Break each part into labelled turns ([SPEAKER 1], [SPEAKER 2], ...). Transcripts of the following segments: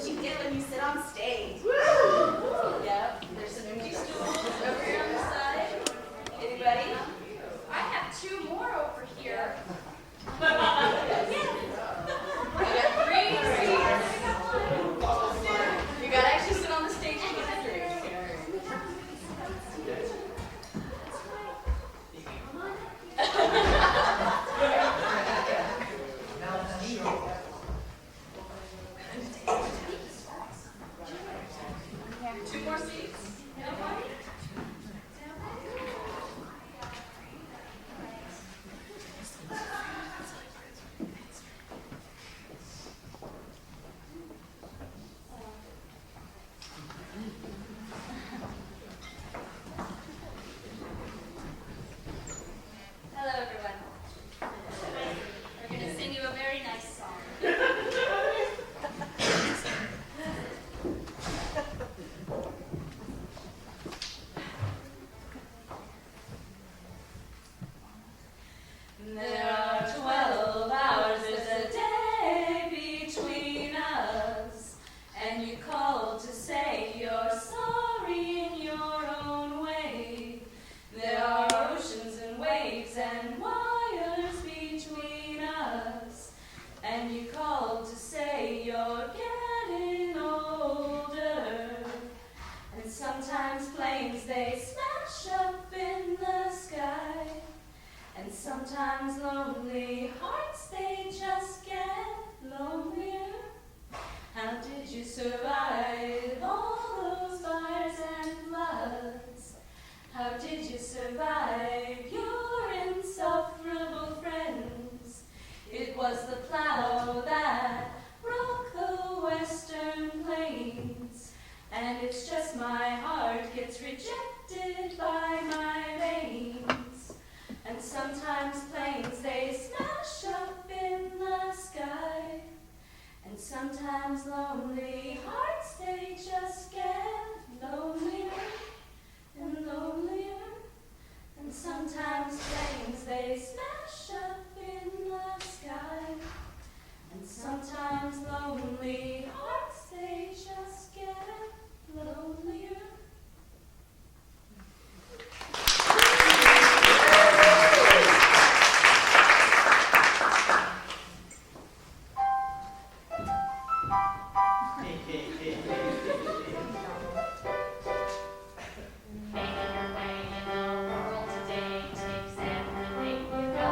[SPEAKER 1] what you get when you sit on stage. Yep, there's some empty stools over here on the side. Anybody?
[SPEAKER 2] I have 2 more over here.
[SPEAKER 1] I got 3 seats. You gotta actually sit on the stage and get a drink. Two more seats? Nobody?
[SPEAKER 2] Hello, everyone. We're going to sing you a very nice song.
[SPEAKER 1] There are 12 hours, there's a day between us, and you called to say you're sorry in your own way. There are oceans and waves and wires between us, and you called to say you're getting older. And sometimes planes, they smash up in the sky, and sometimes lonely hearts, they just get lonelier. How did you survive all those fires and floods? How did you survive your insufferable friends? It was the plow that broke the western plains, and it's just my heart gets rejected by my veins. And sometimes planes, they smash up in the sky, and sometimes lonely hearts, they just get lonelier and lonelier. And sometimes planes, they smash up in the sky, and sometimes lonely hearts, they just get lonelier.
[SPEAKER 2] Making your way in the world today takes everything you got.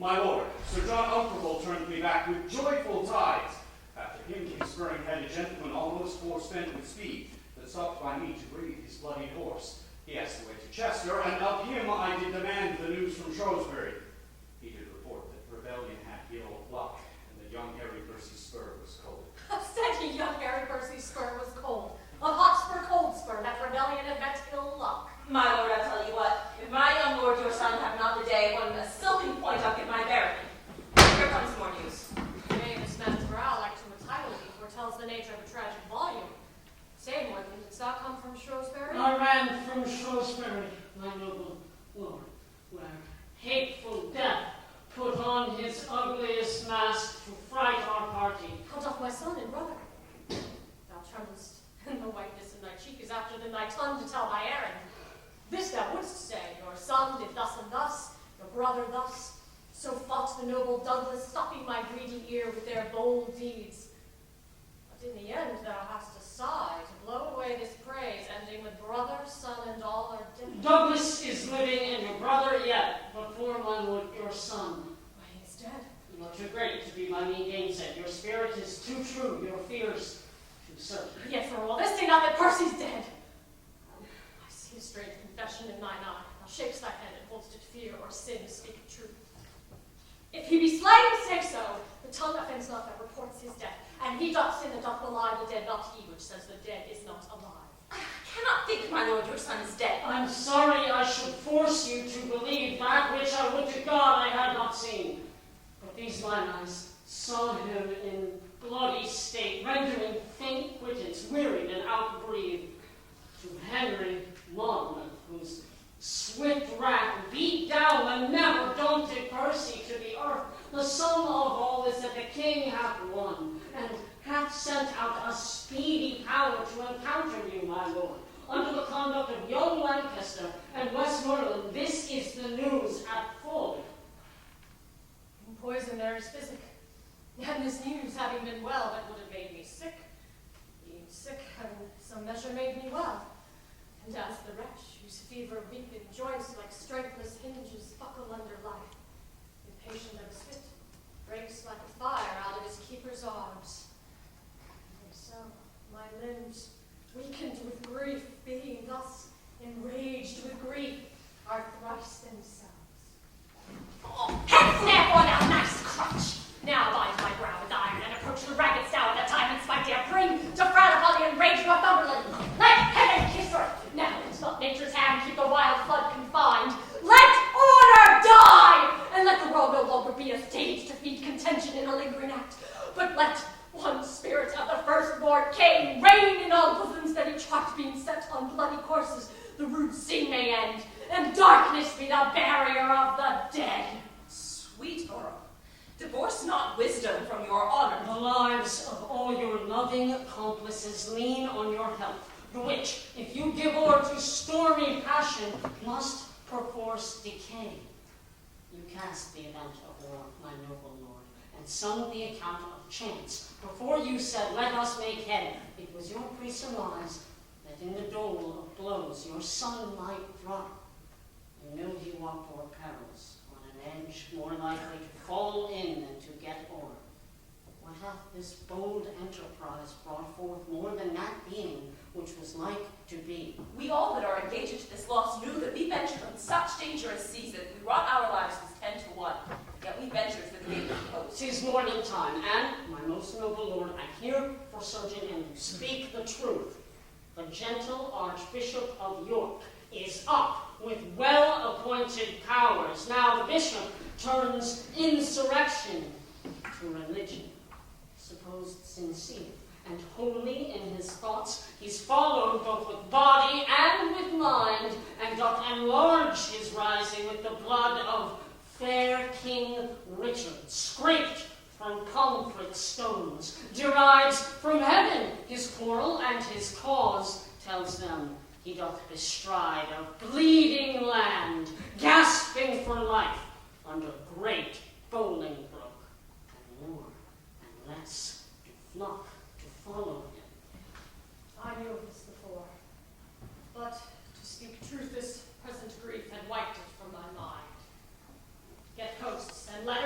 [SPEAKER 3] My lord, Sir John Uncomfortable turned me back with joyful tides. After him came spurring-headed gentleman, almost forespent with speed, that stopped by me to breathe his bloodied horse. He asked the way to Chester, and of him I did demand the news from Shrewsbury. He did report that rebellion had ill luck, and that young Harry Percy's spur was cold.
[SPEAKER 4] Said he young Harry Percy's spur was cold. A hot spur, cold spur, that rebellion had met ill luck.
[SPEAKER 1] My lord, I tell you what, if my young lord your son have not the day when a silken point I'll give my barony. Here comes more news.
[SPEAKER 4] Nay, this man's brow, like to a title deed, foretells the nature of a tragic volume. Say, Morgan, didst thou come from Shrewsbury?
[SPEAKER 5] I ran from Shrewsbury, my noble lord, where hateful death put on his ugliest mask to fright our party.
[SPEAKER 4] How doth my son and brother? Thou tremblest, and the whiteness in thy cheek is after than thy tongue to tell thy errand. This thou wouldst say, your son did thus and thus, your brother thus. So fought the noble Douglas, stopping my greedy ear with their bold deeds. But in the end thou hast a sigh to blow away this praise, ending with brother, son, and all are dead.
[SPEAKER 5] Douglas is living and your brother yet, before my lord your son.
[SPEAKER 4] Why, he is dead.
[SPEAKER 5] You are too great to be by me gainsaid. Your spirit is too true, your fears too certain.
[SPEAKER 4] Yet for all this, say not that Percy's dead. I see a strange confession in thine eye. Thou shakest thy head and holdst it fear or sin to speak truth. If he be slain, say so. The tongue offends not that reports his death, and he doth sin that doth belie the dead, not he which says the dead is not alive.
[SPEAKER 1] I cannot think my lord your son is dead.
[SPEAKER 5] I'm sorry I should force you to believe that which I would to God I had not seen. But these mine eyes saw him in bloody state, rendering faint quittance, wearied and outbreathed, to Henry Monmouth, whose swift wrath beat down the never daunted Percy to the earth. The sum of all is that the king hath won, and hath sent out a speedy power to encounter you, my lord, under the conduct of young Lancaster and Westmoreland. This is the news at full.
[SPEAKER 4] In poison there is physic, and this news having been well, that would have made me sick. Being sick, having some measure made me well. And as the wretch, whose fever weakened joints like strengthless hinges buckle under life, impatient of his fit, breaks like a fire out of his keeper's arms. And so, my limbs, weakened with grief, being thus enraged with grief, are thrice themselves. Oh, head snap on thou nice crutch! Now bind my brow with iron, and approach the ragged stout that time and spite dare bring to frown upon the enraged Northumberland. Let heaven kiss her! Now let not nature's hand keep the wild flood confined. Let order die! And let the world no longer be a stage to feed contention in a lingering act, but let one spirit of the firstborn king reign in all bosoms, that each heart being set on bloody courses, the rude scene may end, and darkness be the barrier of the dead.
[SPEAKER 1] Sweet Earl, divorce not wisdom from your honor.
[SPEAKER 5] The lives of all your loving accomplices lean on your help, the which, if you give o'er to stormy passion, must perforce decay. You cast the event of war, my noble lord, and sung the account of chance. Before you said, let us make head, it was your presurmise that in the dole of blows your son might drop. You knew he walked o'er perils, on an edge more likely to fall in than to get o'er. What hath this bold enterprise brought forth more than that being which was like to be?
[SPEAKER 1] We all that are engaged to this loss knew that we ventured on such dangerous seas that we wrought our lives with 10 to 1. Yet we ventured for the gate of hope.
[SPEAKER 5] 'Tis morning time, and, my most noble lord, I hear for certain, and you speak the truth. The gentle Archbishop of York is up with well-appointed powers. Now the bishop turns insurrection to religion, supposed sincere and holy in his thoughts. He's followed both with body and with mind, and doth enlarge his rising with the blood of fair King Richard, scraped from Pomfret stones, derives from heaven his quarrel, and his cause tells them he doth bestride a bleeding land, gasping for life under great Bolingbroke, and more and less do flock to follow him.
[SPEAKER 4] I knew of this before, but to speak truth, this present grief had wiped it from my mind. Get posts and letters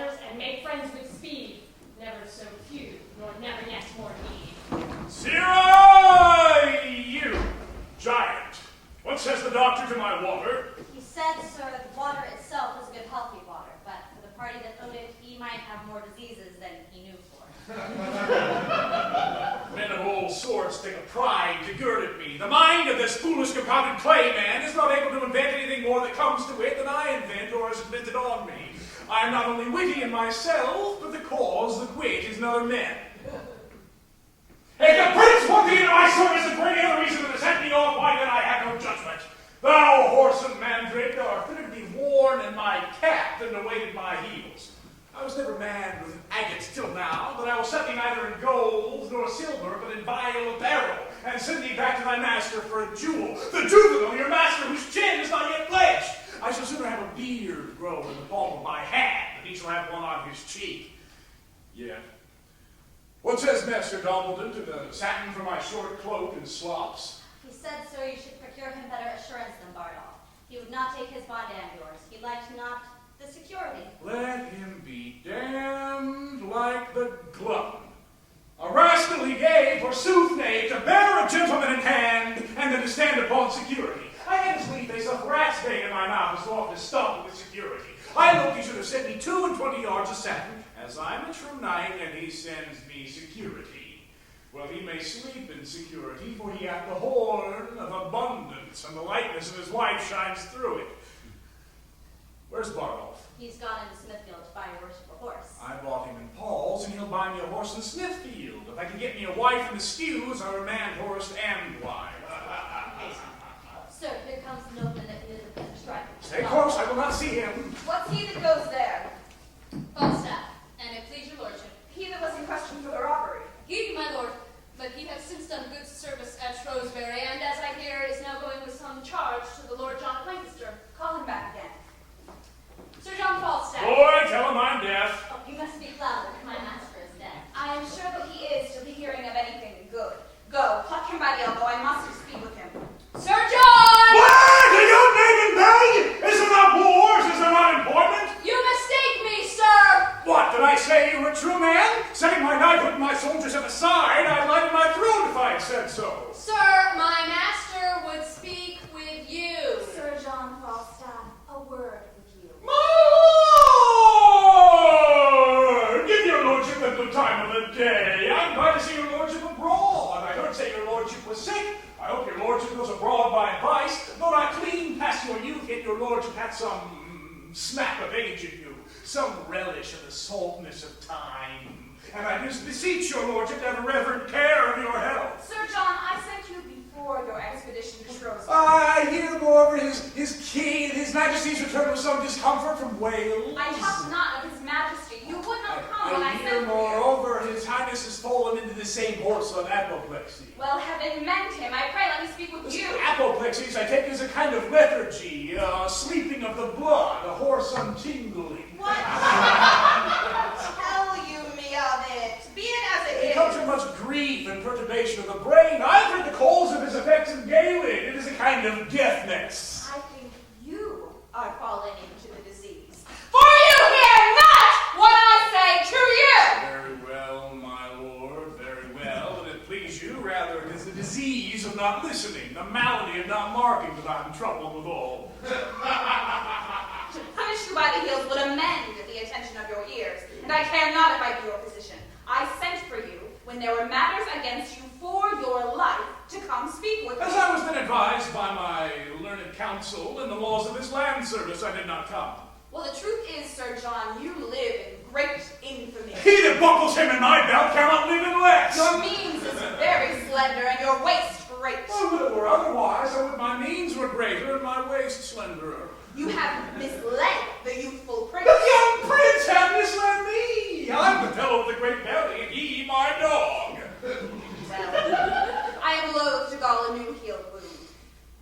[SPEAKER 6] this foolish compounded clay man is not able to invent anything more that comes to it than I invent or is invented on me. I am not only witty in myself, but the cause of wit is in other men. If the prince put thee into my service and for any other reason than to set me off, why then I have no judgment. Thou whoresome mandrake, thou art fitter to be worn in my cap than to wait at my heels. I was never manned with agates till now, but I will set thee neither in gold nor silver, but in vile apparel, and send thee back to thy master for a jewel. The juvenile, your master, whose chin is not yet pledged. I shall sooner have a beard grow in the palm of my hand, than he shall have one on his cheek. Yeah. What says Master Dumbledon to the satin for my short cloak and slops?
[SPEAKER 2] He said, sir, you should procure him better assurance than Bardolph. He would not take his bond and yours. He liked not the security.
[SPEAKER 6] Let him be damned like the glutton. A rascal he gave, forsooth, knave, to bear a gentleman in hand, and then to stand upon security. I had his leave face of rat's bane in my mouth as oft as stuffed with security. I looked he should have sent me 22 yards of satin, as I'm a true knight, and he sends me security. Well, he may sleep in security, for he hath the horn of abundance, and the likeness of his wife shines through it. Where's Bardolph?
[SPEAKER 2] He's gone into Smithfield to buy your worship a horse.
[SPEAKER 6] I bought him in Paul's, and he'll buy me a horse in Smithfield. If I can get me a wife in the stews, I'll remand horse and wife.
[SPEAKER 2] Sir, here comes Nolan that needed a better strike.
[SPEAKER 6] Stay close, I will not see him.
[SPEAKER 1] What's he that goes there?
[SPEAKER 7] Falstaff, and it please your lordship.
[SPEAKER 1] He that was in question for the robbery.
[SPEAKER 7] He, my lord, but he hath since done good service at Shrewsbury, and as I hear, is now going with some charge to the Lord John of Lancaster.
[SPEAKER 1] Call him back again.
[SPEAKER 7] Sir John Falstaff.
[SPEAKER 6] Boy, tell him I'm deaf.
[SPEAKER 2] Oh, you must speak louder. My master is dead.
[SPEAKER 1] I am sure that he is to the hearing of anything good. Go, pluck him by the elbow. I must speak with him.
[SPEAKER 7] Sir John!
[SPEAKER 6] What? Are you naked beg? Is there not wars? Is there not employment?
[SPEAKER 7] You mistake me, sir!
[SPEAKER 6] What, did I say you were a true man? Setting my knighthood and my soldiers at the side, I'd lighten my throne if I had said so.
[SPEAKER 7] Sir, my master would speak with you.
[SPEAKER 1] Sir John Falstaff, a word with you.
[SPEAKER 6] My lord! Give your lordship a good time of the day. I'm glad to see your lordship abroad. I heard say your lordship was sick. I hope your lordship goes abroad by advice. Though not clean past your youth, yet your lordship had some smack of age in you, some relish of the saltness of time. And I just beseech your lordship to have a reverent care of your health.
[SPEAKER 1] Sir John, I sent you before your expedition to Shrewsbury.
[SPEAKER 6] I hear moreover his king, his majesty's return with some discomfort from Wales.
[SPEAKER 1] I talked not of his majesty. You would not come when I
[SPEAKER 6] hear
[SPEAKER 1] sent for you.
[SPEAKER 6] moreover his highness has fallen into the same horse of apoplexy.
[SPEAKER 1] Well, heaven mend him. I pray let me speak with you.
[SPEAKER 6] Apoplexies I take as a kind of lethargy, sleeping of the blood, a horse untingling.
[SPEAKER 1] What? Tell you me of it. Be it as it
[SPEAKER 6] It
[SPEAKER 1] is.
[SPEAKER 6] comes from much grief and perturbation of the brain. I've heard the cause of his effects in Galen. It is a kind of deafness.
[SPEAKER 1] I think you are fallen into the disease.
[SPEAKER 7] For you hear not what I say to you!
[SPEAKER 6] Very well, my lord, very well. If it please you, rather it is the disease of not listening, the malady of not marking that I'm troubled withal.
[SPEAKER 1] To punish you by the heels would amend the attention of your ears, and I care not if I be your physician. I sent for you when there were matters against you for your life to come speak with me.
[SPEAKER 6] As I was then advised by my learned counsel in the laws of this land service, I did not come.
[SPEAKER 1] Well, the truth is, Sir John, you live in great infamy.
[SPEAKER 6] He that buckles him in my belt cannot live in less.
[SPEAKER 1] Your means is very slender, and your waist great.
[SPEAKER 6] Well, if it were otherwise, I would my means were greater and my waist slenderer.
[SPEAKER 1] You have misled the youthful prince.
[SPEAKER 6] The young prince had misled me. I'm the fellow with the great belly, and he my dog.
[SPEAKER 1] Well, I am loath to gall a new healed wound.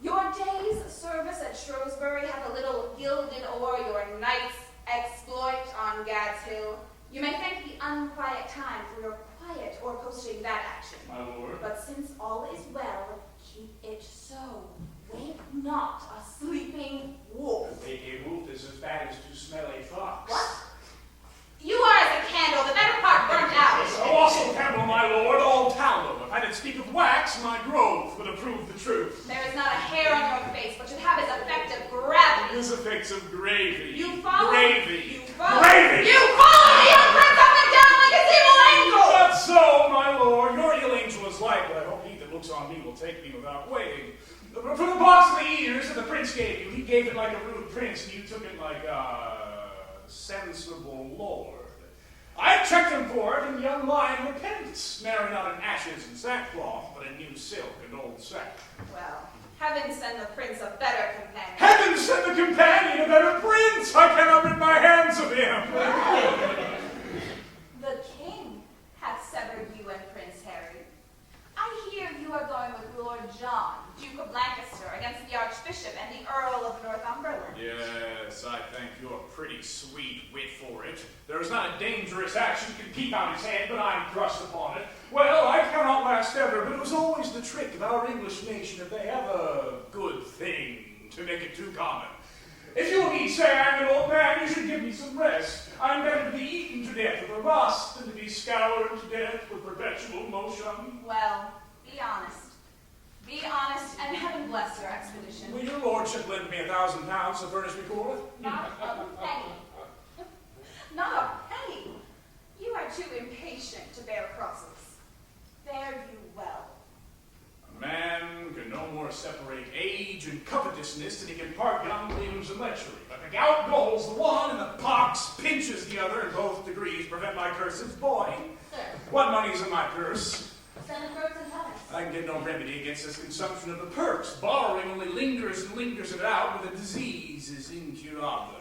[SPEAKER 1] Your day's service at Shrewsbury hath a little gilded o'er your night's exploit on Gad's Hill. You may thank the unquiet time for your quiet or posting that action.
[SPEAKER 6] My lord.
[SPEAKER 1] But since all is well, keep it so. Wake not a sleeping wolf.
[SPEAKER 6] A wolf is as bad as to smell a fox.
[SPEAKER 1] What? You are as a candle, the better part burnt out.
[SPEAKER 6] So also candle, my lord, all tallow. If I did speak of wax, my growth would approve the truth.
[SPEAKER 1] There is not a hair on your face, but should have its effect of gravity.
[SPEAKER 6] His effects of gravy.
[SPEAKER 1] You follow.
[SPEAKER 6] Gravy.
[SPEAKER 1] You follow.
[SPEAKER 6] Gravy.
[SPEAKER 1] You follow the young prince up and down like his evil angel.
[SPEAKER 6] Not so, my lord. Your ill angel is like, but I hope he that looks on me will take me without weighing. But prince gave you, he gave it like a rude prince, and you took it like a sensible lord. I checked him for it, and young lion repents, marry not in ashes and sackcloth, but in new silk and old sack.
[SPEAKER 1] Well, heaven send the prince a better companion.
[SPEAKER 6] Heaven send the companion a better prince! I cannot rid my hands of him!
[SPEAKER 1] The king hath severed you and Prince Harry. I hear you are going with Lord John, Duke of Lancaster, against the Archbishop and the Earl of Northumberland.
[SPEAKER 6] Yes, I thank your pretty sweet wit for it. There is not a dangerous action can peep out his head, but I am thrust upon it. Well, I cannot last ever, but it was always the trick of our English nation if they have a good thing to make it too common. If you need say I am an old man, you should give me some rest. I am better to be eaten to death with a rust than to be scoured to death with perpetual motion.
[SPEAKER 1] Well, be honest. Be honest, and heaven bless your expedition.
[SPEAKER 6] Will your lordship lend me £1,000 to furnish me forth?
[SPEAKER 1] Not a penny. Not a penny. You are too impatient to bear crosses. Fare you well.
[SPEAKER 6] A man can no more separate age and covetousness than he can part young limbs and lechery. But the gout galls the one, and the pox pinches the other, and both degrees prevent my curses. Boy,
[SPEAKER 2] Sir,
[SPEAKER 6] what money's in my purse?
[SPEAKER 2] 7 birds and feathers.
[SPEAKER 6] I can get no remedy against this consumption of the perks. Borrowing only lingers and lingers it out, but the disease is incurable.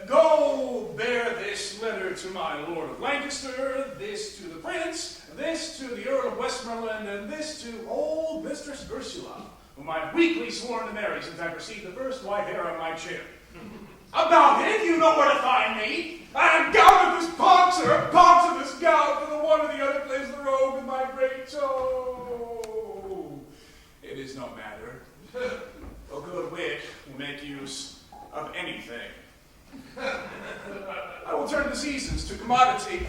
[SPEAKER 6] Go bear this letter to my Lord of Lancaster, this to the Prince, this to the Earl of Westmoreland, and this to old Mistress Ursula, whom I've weekly sworn to marry since I received the first white hair on my chin. About it, you know where to find me. I am gout of this pox, or pox of this gout, for the one or the other plays the rogue with my great toe. It is no matter. A good wit will make use of anything. I will turn the seasons to commodity.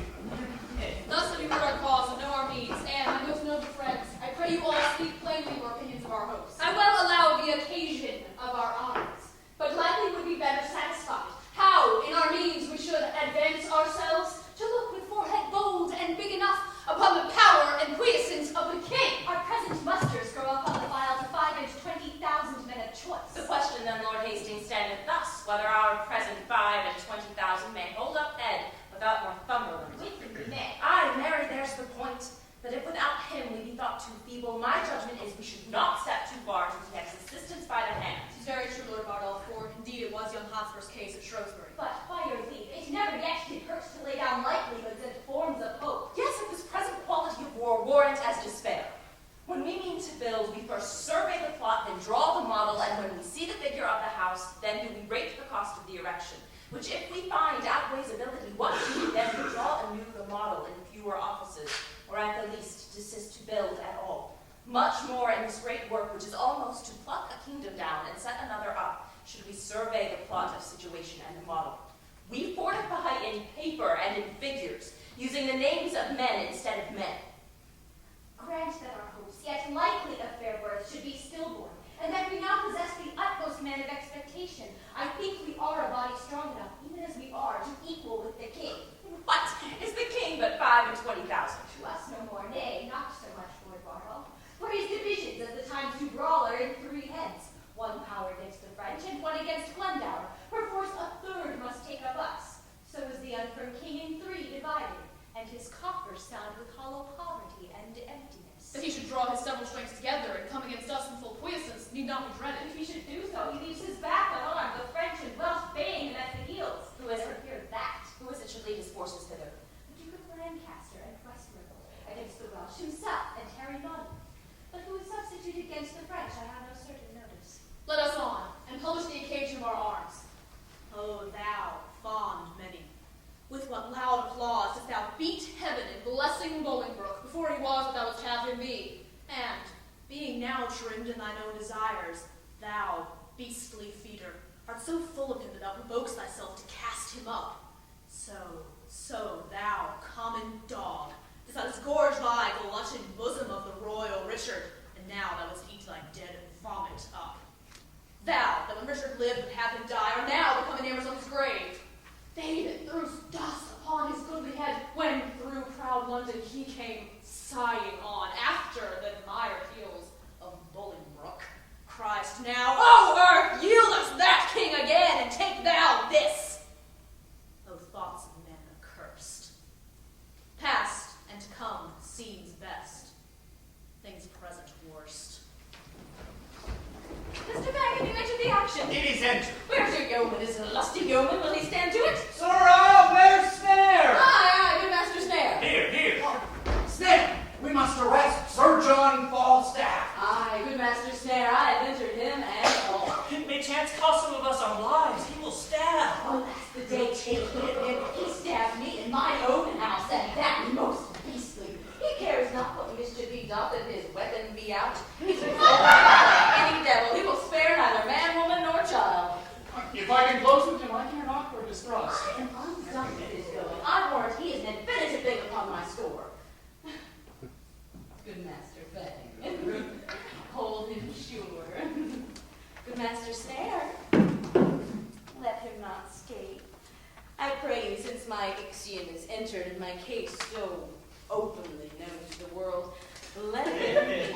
[SPEAKER 7] Thus have you heard our cause and know our needs, and, my most noble friends, I pray you all speak plainly your opinions of our host. I well allow the occasion of our honors, but gladly would be better satisfied how, in our means, we should advance ourselves to look with forehead bold and big enough upon the power and puissance of the king.
[SPEAKER 2] Our present musters grow up on the file to 5 and 20,000 men of choice.
[SPEAKER 8] The question then, Lord Hastings, standeth thus, whether our present 5 and 20,000 may hold up head without Northumberland.
[SPEAKER 2] We think we may.
[SPEAKER 8] Aye, marry, there's the point, that if without him we be thought too feeble, my judgment is we should not step too far to take assistance by the hand.
[SPEAKER 7] It is very true, Lord Bardolph, for indeed it was young Hotspur's case at Shrewsbury.
[SPEAKER 2] But, by your leave, it never yet did hurt to lay down likelihoods and forms of hope.
[SPEAKER 8] Yes, if this present quality of war warrant as despair. When we mean to build, we first survey the plot, then draw the model, and when we see the figure of the house, then do we rate the cost of the erection, which if we find outweighs ability, what do we then draw anew the model in fewer offices, or at the least desist to build at all. Much more in this great work, which is almost to pluck a kingdom down and set another up, should we survey the plot of situation and the model. We fortify in paper and in figures, using the names of men instead of men.
[SPEAKER 2] Grant that our hopes, yet likely of fair birth, should be stillborn, and that we now possess the utmost man of expectation. I think we are a body strong enough, even as we are, to equal with the king.
[SPEAKER 8] What? Is the king but 5 and 20,000?
[SPEAKER 2] To us no more, nay, not so much, Lord Bardolph. For his divisions, as the times do brawl, are in 3 heads. 1 power against the French, and 1 against Glendower. Perforce a 3rd must take up us. So is the unfirm king in 3 divided, and his coffers sound with hollow poverty and emptiness.
[SPEAKER 7] That he should draw his several strengths together and come against us in full puissance need not be dreaded.
[SPEAKER 2] If he should do so, he leaves his back unarmed, the French and Welsh baying him at the heels.
[SPEAKER 8] Who is it?
[SPEAKER 2] Never fear that.
[SPEAKER 8] Who is it should lead his forces hither?
[SPEAKER 2] The Duke of Lancaster and Westmoreland against the Welsh himself and Harry Nolan. But who is substituted against the French, I have no certain notice.
[SPEAKER 7] Let us on, and publish the occasion of our arms.
[SPEAKER 9] O thou, fond many, with what loud applause dost thou beat
[SPEAKER 7] Beat heaven in blessing Bolingbroke before he was what thou wouldst have him be.
[SPEAKER 9] and, being now trimmed in thine own desires, thou, beastly feeder, art so full of him that thou provokest thyself to cast him up. So, thou, common dog, dost thou disgorge thy glutted bosom of the royal Richard, and now thou must eat thy dead vomit up. Thou, that when Richard lived would have him die, are now become neighbors of his grave. They that threw dust upon his goodly head, when through proud London he came sighing on, after the mired heels of Bolingbroke, Christ now, O earth, yield
[SPEAKER 8] yeoman, will he stand to it?
[SPEAKER 10] Sorrow, where's Snare?
[SPEAKER 8] Aye, good Master Snare.
[SPEAKER 6] Here.
[SPEAKER 10] Snare, we must arrest Sir John Falstaff.
[SPEAKER 8] Aye, good Master Snare, I have entered him and all.
[SPEAKER 10] It may chance cost some of us our lives. He will stab.
[SPEAKER 2] Oh, that's the day taking it him. He stabbed me in my own house, and that most beastly.
[SPEAKER 8] He cares not what mischief he doth if his weapon be out. He's any devil. He will spare neither man, woman, nor child.
[SPEAKER 3] If I can close with him, I care not for distrust.
[SPEAKER 8] And undone with his going. I warrant he is an infinitive thing upon my score. Good Master Fang. Hold him sure. Good Master Snare. Let him not escape. I pray you, since my Ixion is entered and my case so openly known to the world, let him be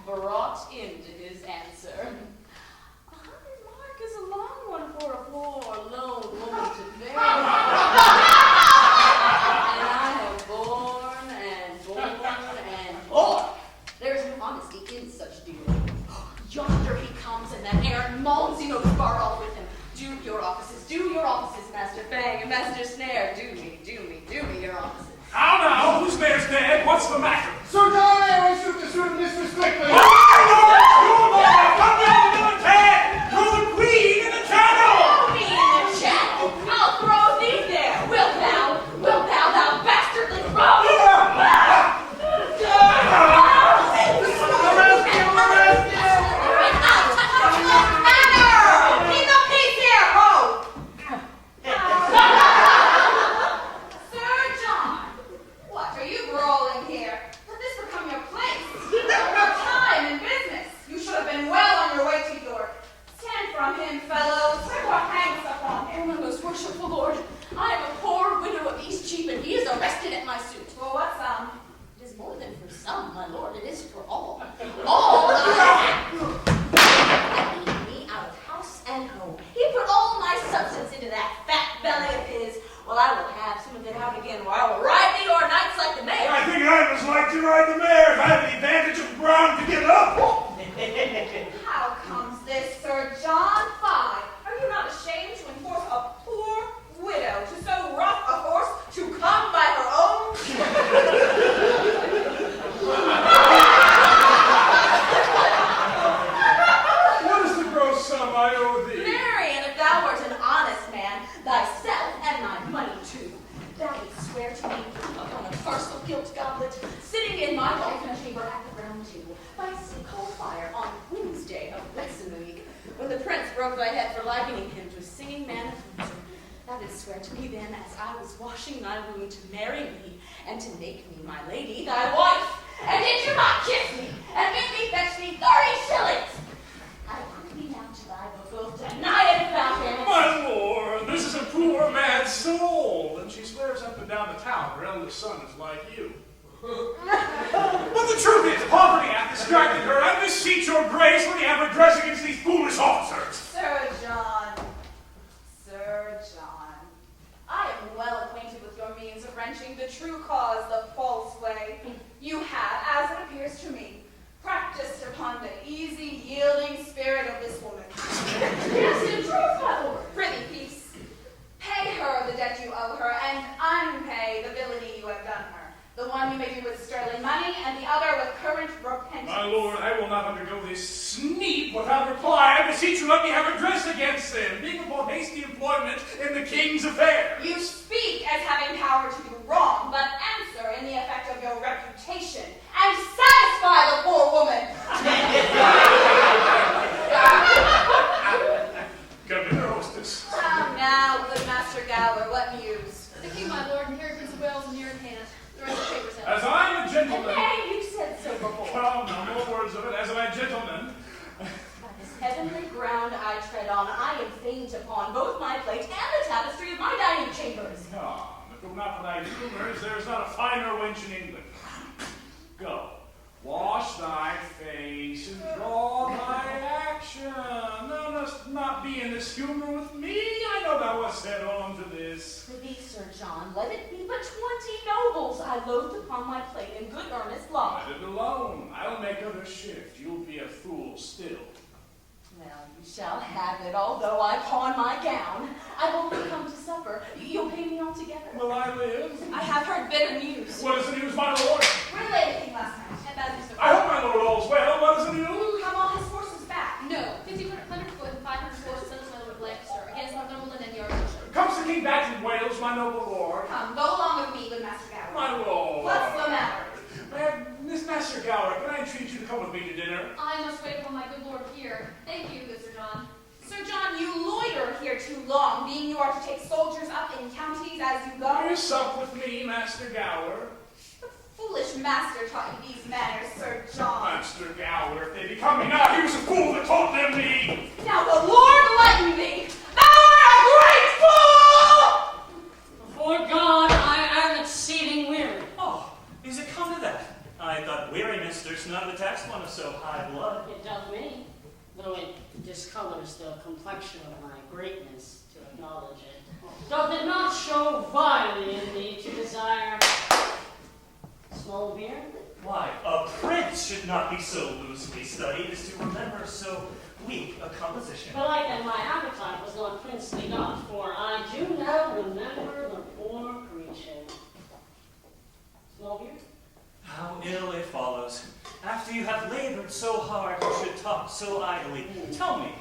[SPEAKER 8] brought into his answer. 100 mark is a long one for a poor, lone woman to bear. And I have borne and borne. There is no honesty in such dealing. Yonder he comes, and that errant Malmsey knows far off with him. Do your offices, Master Fang and Master Snare. Do me your offices.
[SPEAKER 6] Now, who's there's dead? What's the matter?
[SPEAKER 10] Sir John, I wish you to shoot disrespectfully.
[SPEAKER 6] You're the queen in the channel!
[SPEAKER 8] Throw me in the channel! I'll throw thee there! Wilt thou bastardly rogue! Worshipful Lord, I am a poor widow of East Cheap, and he is arrested at my suit.
[SPEAKER 1] Well, what's
[SPEAKER 8] It is more than for some, my lord. It is for all. All that eat me out of house and home. He put all my substance into that fat belly of his. Well, I will have some of it out again, or I will ride thee o'er nights like the mayor.
[SPEAKER 6] I think I was like to ride the mare if I had the advantage of ground to get up.
[SPEAKER 1] How comes this, Sir John? Fie! Are you not ashamed to enforce a poor widow to so rough a horse to come by her own?
[SPEAKER 6] What is the gross sum I owe thee?
[SPEAKER 8] Marry, and if thou wert an honest man, thyself and my money too, thou wouldst swear to me upon a parcel gilt goblet, sitting in my golden chamber at the round table, by some coal fire on Wednesday of Wetzenweek, when the prince broke thy head for likening him to a singing man of Windsor. Thou didst swear to me then, as I was washing thy wound, to marry me, and to make me my lady, thy wife. And did you not kiss me, and bid me fetch me 30 shillings? I put thee now to thy book, deny it without him.
[SPEAKER 6] My lord, this is a poor, mad soul, and she swears up and down the town her eldest son is like you. But the truth is, poverty hath distracted her. I beseech your grace, when you have redress against these foolish officers.
[SPEAKER 1] Sir John, I am well acquainted with your means of wrenching the true cause the false way. You have, as it appears to me, practiced upon the easy, yielding spirit of this woman.
[SPEAKER 8] Yes, in truth, my lord.
[SPEAKER 1] Prithee, peace. Pay her the debt you owe her, and unpay the villainy you have done her. The one you may do with sterling money, and the other with current repentance.
[SPEAKER 6] My lord, I will not undergo this sneap without reply. I beseech you, let me have redress against them, being upon hasty employment in the king's affairs.
[SPEAKER 1] You speak as having power to do wrong, but answer in the effect of your reputation, and satisfy the poor woman.
[SPEAKER 6] Come hither, hostess.
[SPEAKER 1] Now, good Master Gower, what news?
[SPEAKER 7] The king, my lord, and here Prince of Wales, and near in hand. The rest of the papers out.
[SPEAKER 6] As I am a gentleman.
[SPEAKER 8] Nay, you said so before.
[SPEAKER 6] Come, no more words of it. As I am a gentleman.
[SPEAKER 8] By this heavenly ground I tread on, I am faint upon both my plate and the tapestry of my dining chambers.
[SPEAKER 6] Come, if it were not for thy humors, there is not a finer wench in England. Go, wash thy face and draw thy action. Thou must not be in this humor with me. I know thou wast set on to this.
[SPEAKER 8] For thee, Sir John, let it be but 20 nobles I loathed upon my plate in good earnest law.
[SPEAKER 6] Let it alone. I'll make other shift. You'll be a fool still.
[SPEAKER 8] Well, you shall have it, although I pawn my gown.
[SPEAKER 9] I've only come to supper. You'll pay me altogether.
[SPEAKER 6] Will I live?
[SPEAKER 1] I have heard bitter news.
[SPEAKER 6] What is the news, my lord?
[SPEAKER 1] Relating last night at Bathurst.
[SPEAKER 6] I hope my lord all's well. What is the news?
[SPEAKER 1] Have all his forces back?
[SPEAKER 7] No, 1,500 foot and 500 horse sent to my lord Lancaster against Northumberland and Yorkshire.
[SPEAKER 6] Comes the king back from Wales, my noble lord?
[SPEAKER 1] Come, go along with me, good Master Gower.
[SPEAKER 6] My lord.
[SPEAKER 1] What's the matter?
[SPEAKER 6] Miss Master Gower, can I entreat you to come with me to dinner?
[SPEAKER 7] I must wait upon my good lord here. Thank you, good Sir John.
[SPEAKER 1] Sir John, you loiter here too long, being you are to take soldiers up in counties as you go.
[SPEAKER 6] Will you sup with me, Master Gower?
[SPEAKER 1] The foolish master taught you these manners, Sir John.
[SPEAKER 6] Master Gower, if they become me not, he was a fool that taught them me.
[SPEAKER 1] Now the Lord lighten thee! Thou art a great fool!
[SPEAKER 5] Before God, I am exceeding weary.
[SPEAKER 11] Oh, is it come to that? I thought weariness durst not attach one of so high blood.
[SPEAKER 5] It doth me, though it discolors the complexion of my greatness to acknowledge it. Doth it not show vilely in thee to desire small beer?
[SPEAKER 11] Why, a prince should not be so loosely studied as to remember so weak a composition.
[SPEAKER 5] Belike that my appetite was not princely enough, for I do now remember the poor creature. Small beer?
[SPEAKER 11] How ill it follows. After you have labored so hard, you should talk so idly. Tell me,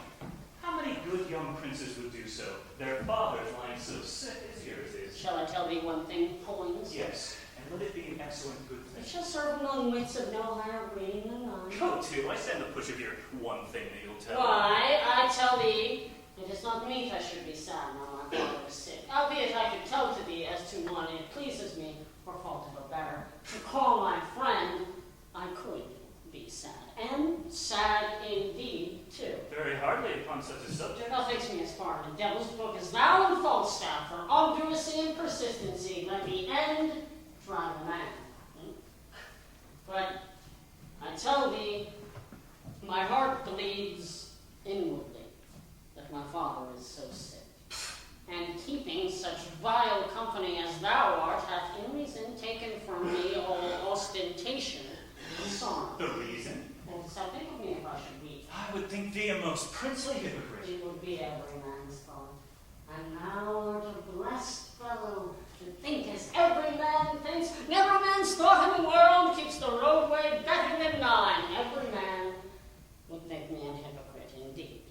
[SPEAKER 11] how many good young princes would do so, their fathers lying so sick as yours is?
[SPEAKER 5] Shall I tell thee one thing, Poins?
[SPEAKER 11] Yes, and let it be an excellent good
[SPEAKER 5] It
[SPEAKER 11] thing.
[SPEAKER 5] shall serve among wits of no higher breeding than mine.
[SPEAKER 11] Go to, I stand the push of your one thing that you'll tell.
[SPEAKER 5] Why, I tell thee, it is not meet I should be sad now my father is sick. Albeit I could tell to thee as to one it pleases me, for fault of a better, to call my friend, I could be sad, and sad indeed too.
[SPEAKER 11] Very hardly upon such a subject.
[SPEAKER 5] Thou fix me as far in the devil's book as thou and Falstaff for obduracy and persistency. Let the end drive a man. But I tell thee, my heart believes inwardly that my father is so sick. And keeping such vile company as thou art hath in reason taken from me all ostentation and sorrow.
[SPEAKER 11] The reason?
[SPEAKER 5] And so think of me if I should weep.
[SPEAKER 11] I would think thee a most princely hypocrite.
[SPEAKER 5] It would be every man's thought. And thou art a blessed fellow to think as every man thinks. Never man's thought in the world keeps the roadway better than thine. Every man would think me an hypocrite indeed.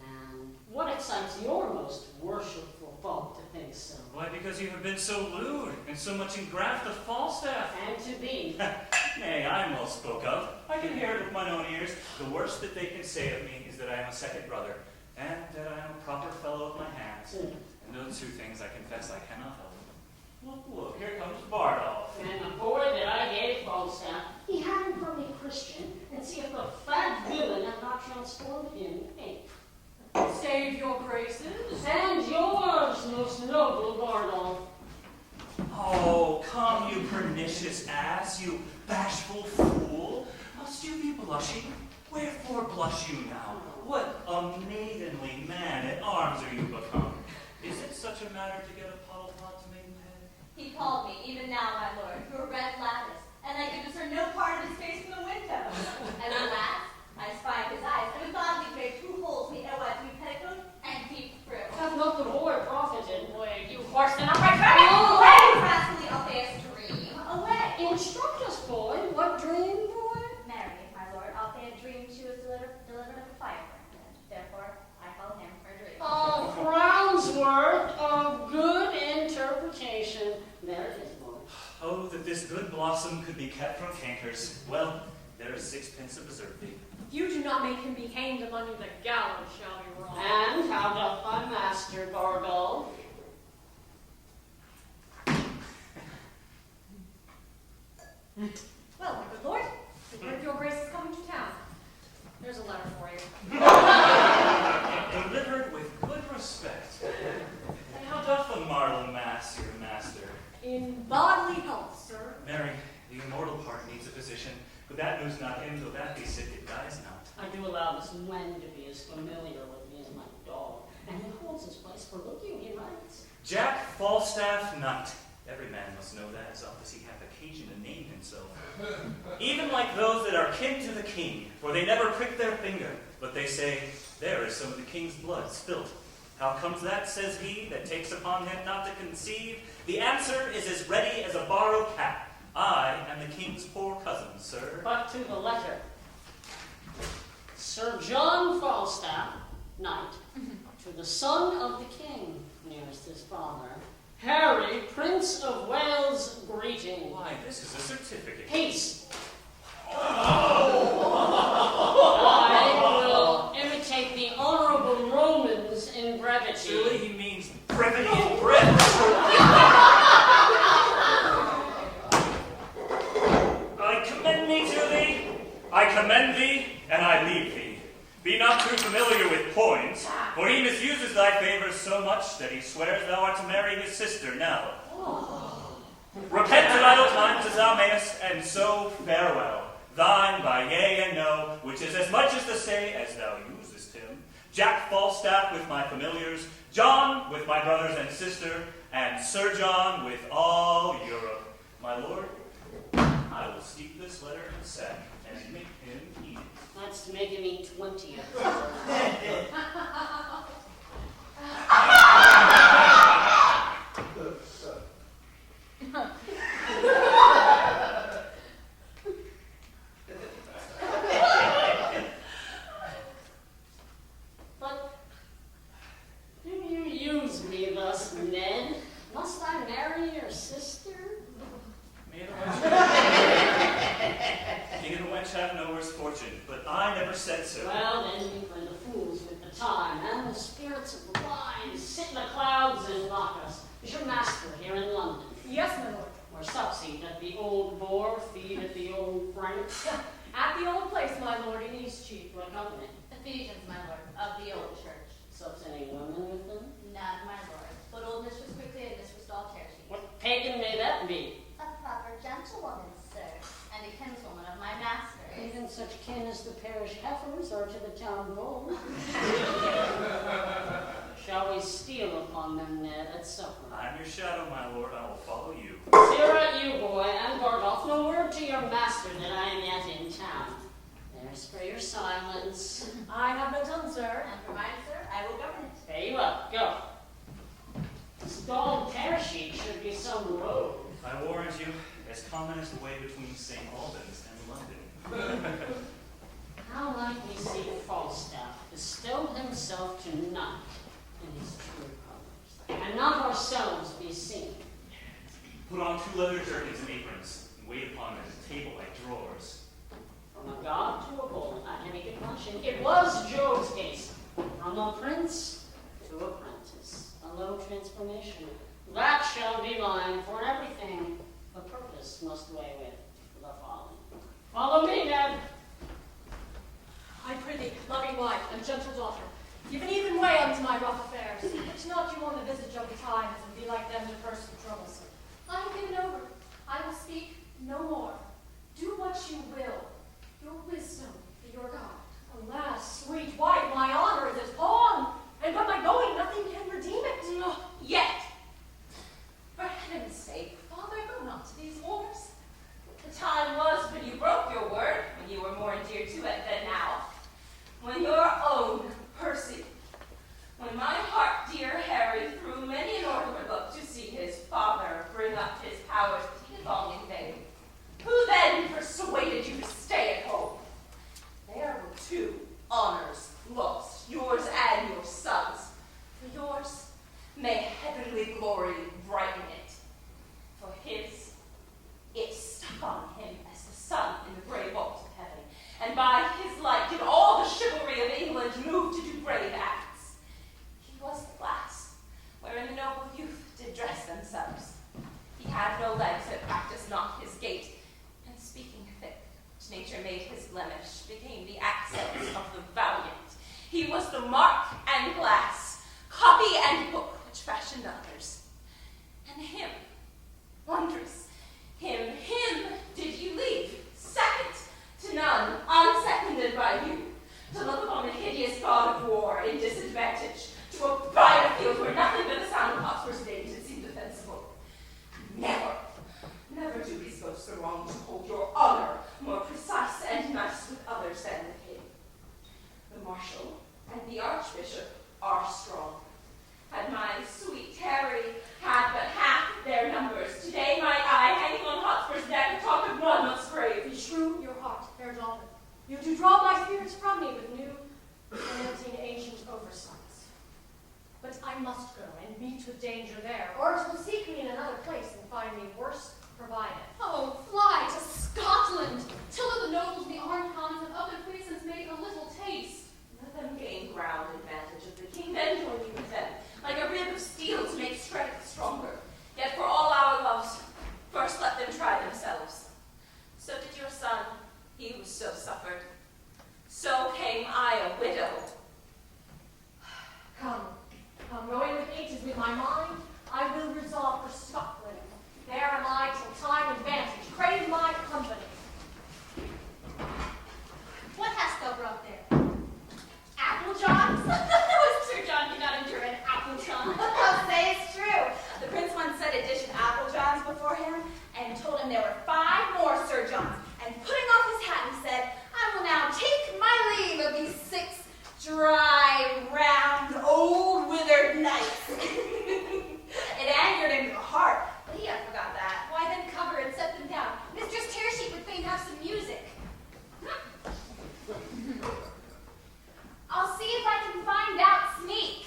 [SPEAKER 5] And what excites your most worshipful folk to think so?
[SPEAKER 11] Why, because you have been so lewd, and so much engraft of Falstaff.
[SPEAKER 5] And to thee.
[SPEAKER 11] Nay, I am well spoke of. I can hear it with mine own ears. The worst that they can say of me is that I am a second brother, and that I am a proper fellow of my hands. And those two things I confess I cannot help. Look, here comes Bardolph.
[SPEAKER 5] And the boy that I gave Falstaff, he had him from a Christian, and see if the fat villain had not transformed him ape.
[SPEAKER 4] Save your graces.
[SPEAKER 5] And yours, most noble Bardolph.
[SPEAKER 11] Oh, come, you pernicious ass, you bashful fool. Must you be blushing? Wherefore blush you now? What a maidenly man at arms are you become. Is it such a matter to get a puddle pot to Maidenhead?
[SPEAKER 2] He called me, even now, my lord, through a red lattice, and I could discern no part of his face from the window. And at last, I spied his eyes, and methodically craved 2 holes in the deep petticoat and peeped through.
[SPEAKER 5] Hath not the boy profited?
[SPEAKER 2] Boy, you horse and upright rabbit!
[SPEAKER 5] Oh!
[SPEAKER 2] Away, rascally Alpheus dream! Away!
[SPEAKER 5] Instruct us, boy. What dream, boy?
[SPEAKER 2] Mary, my lord, Althea dreamed she was delivered of a fire for her hand. Therefore, I call him her dream.
[SPEAKER 5] A crown's worth of good interpretation. There it is, boy.
[SPEAKER 11] Oh, that this good blossom could be kept from cankers. Well, there is 6pence to preserve thee.
[SPEAKER 4] If you do not make him be hanged among you, the gallows shall be wrong.
[SPEAKER 5] And how doth thy master, Bardolph?
[SPEAKER 4] Well, my good lord, we heard your grace is coming to town. There's a letter for you.
[SPEAKER 11] Delivered with good respect. And how doth the marlin mass your master?
[SPEAKER 4] In bodily health, sir.
[SPEAKER 11] Mary, the immortal part needs a physician. Could that news not him, though that be sick, it dies not.
[SPEAKER 5] I do allow this Wen to be as familiar with me as my dog, and he holds his place, for look you, he writes.
[SPEAKER 11] Jack Falstaff Knight. Every man must know that, as oft as he hath occasion to name himself. Even like those that are kin to the king, for they never prick their finger, but they say, there is some of the king's blood spilt. How comes that, says he, that takes upon him not to conceive? The answer is as ready as a borrowed cat. I am the king's poor cousin, sir.
[SPEAKER 5] But to the letter. Sir John Falstaff, knight, to the son of the king, nearest his father, Harry, Prince of Wales, greeting.
[SPEAKER 11] Why, this is a certificate.
[SPEAKER 5] Peace. I will imitate the honorable Romans in brevity.
[SPEAKER 11] Surely he means brevity and breath. I commend me to thee. I commend thee, and I leave thee. Be not too familiar with points, for he misuses thy favors so much that he swears thou art to marry his sister now. Repent at idle times as thou mayest, and so farewell. Thine by yea and no, which is as much as to say as thou usest him. Jack Falstaff with my familiars, John with my brothers and sister, and Sir John with all Europe. My lord, I will steep this letter in sack and make him eat it.
[SPEAKER 5] That's to make him eat 20 of them. But do you use me thus, Ned? Must I marry your sister?
[SPEAKER 11] King and the wench have no worse fortune, but I never said so.
[SPEAKER 5] Well, then you play the fools with the time, and the spirits of the wise sit in the clouds and mock us. Is your master here in London?
[SPEAKER 4] Yes, my lord.
[SPEAKER 5] Or subseat at the old boar, feed at the old Frank?
[SPEAKER 4] At the old place, my lord, in Eastcheap.
[SPEAKER 5] What company?
[SPEAKER 2] Ephesians, my lord, of the old church.
[SPEAKER 5] Subs any women with them?
[SPEAKER 2] None, my lord, but old Mistress Quickly and Mistress Daltershi.
[SPEAKER 5] What pagan may that be?
[SPEAKER 2] A proper gentlewoman, sir, and a kinswoman of my master's.
[SPEAKER 5] Even such kin as the parish heifers are to the town bull. Shall we steal upon them, Ned, at supper?
[SPEAKER 11] I'm your shadow, my lord. I will follow you.
[SPEAKER 5] Steer at you, boy, and guard off no word to your master that I am yet in town. There's for your silence.
[SPEAKER 4] I have no tongue, sir.
[SPEAKER 2] And for mine, sir, I will govern it.
[SPEAKER 5] Very well, go. This dog Tertiary should be some rogue.
[SPEAKER 11] I warrant you, as common as the way between St. Albans and London.
[SPEAKER 5] How might we see Falstaff bestow himself to none in his true colors, and not ourselves be seen?
[SPEAKER 11] Put on 2 leather jerkins and aprons, and wait upon them at the table like drawers.
[SPEAKER 5] From a god to a bull, I can make it blushing. It was Job's case. From a prince to apprentice. A low transformation. That shall be mine, for everything a purpose must weigh with the folly. Follow me, Ned.
[SPEAKER 4] I prithee, loving wife and gentle daughter, give an even way unto my rough affairs, which not you on the visage of the times, and be like them to first the troublesome.
[SPEAKER 1] I am given over. I will speak no more. Do what you will. Your wisdom be your God.
[SPEAKER 4] Alas, sweet wife, my honor is as pawn, and but my going nothing can redeem it.
[SPEAKER 8] No, yet. For heaven's sake, Father, go not to these wars. The time was when you broke your word, when you were more endeared to it than now. When your own Percy, when my heart dear Harry threw many an ornament look to see his father bring up his powers, but he did long in vain. Who then persuaded you to stay at home? There were 2 honors lost, yours and your son's. For yours, may heavenly glory brighten it. For his, it stuck on him as the sun in the grey vault of heaven, and by his light did all the chivalry of England move to do brave acts. He was the glass, wherein noble youth did dress themselves. He had no legs that practised not his gait, and speaking thick, which nature made his blemish, became the accents of the valiant. He was the mark and glass, copy and book, which fashioned others. And him, wondrous, him did you leave, second to none, unseconded by you, to look upon the hideous god of war in disadvantage, to abide a field where nothing but the sound of Oxford's name did seem defensible. Never do these ghosts the wrong to hold your honor more precise and nice with others than the king. The marshal and the archbishop are strong,
[SPEAKER 4] danger there, or it will seek me in another place and find me worse provided.
[SPEAKER 7] Oh, fly to Scotland, till the nobles of the armed commons and other priests made a little taste.
[SPEAKER 8] Let them gain ground advantage of the king, then join you with them, like a rib of steel to make strength stronger. Yet for all our loves, first let them try themselves. So did your son, he who so suffered. So came I a widow.
[SPEAKER 4] Come, going with ages with my mind, I will resolve for Scotland. There am I till time and vantage, crave my company.
[SPEAKER 2] What hast thou brought there? Apple Johns?
[SPEAKER 1] Sir John cannot endure an apple john.
[SPEAKER 2] I'll say it's true.
[SPEAKER 1] The prince once set a dish of apple johns before him and told him there were 5 more Sir Johns. And putting off his hat, he said, I will now take my leave of these 6 dry, round, old, withered knights. It angered him to the heart, but he had forgot that.
[SPEAKER 2] Why then cover and set them down? Mistress Tearsheet would fain have some music.
[SPEAKER 1] I'll see if I can find out sneak.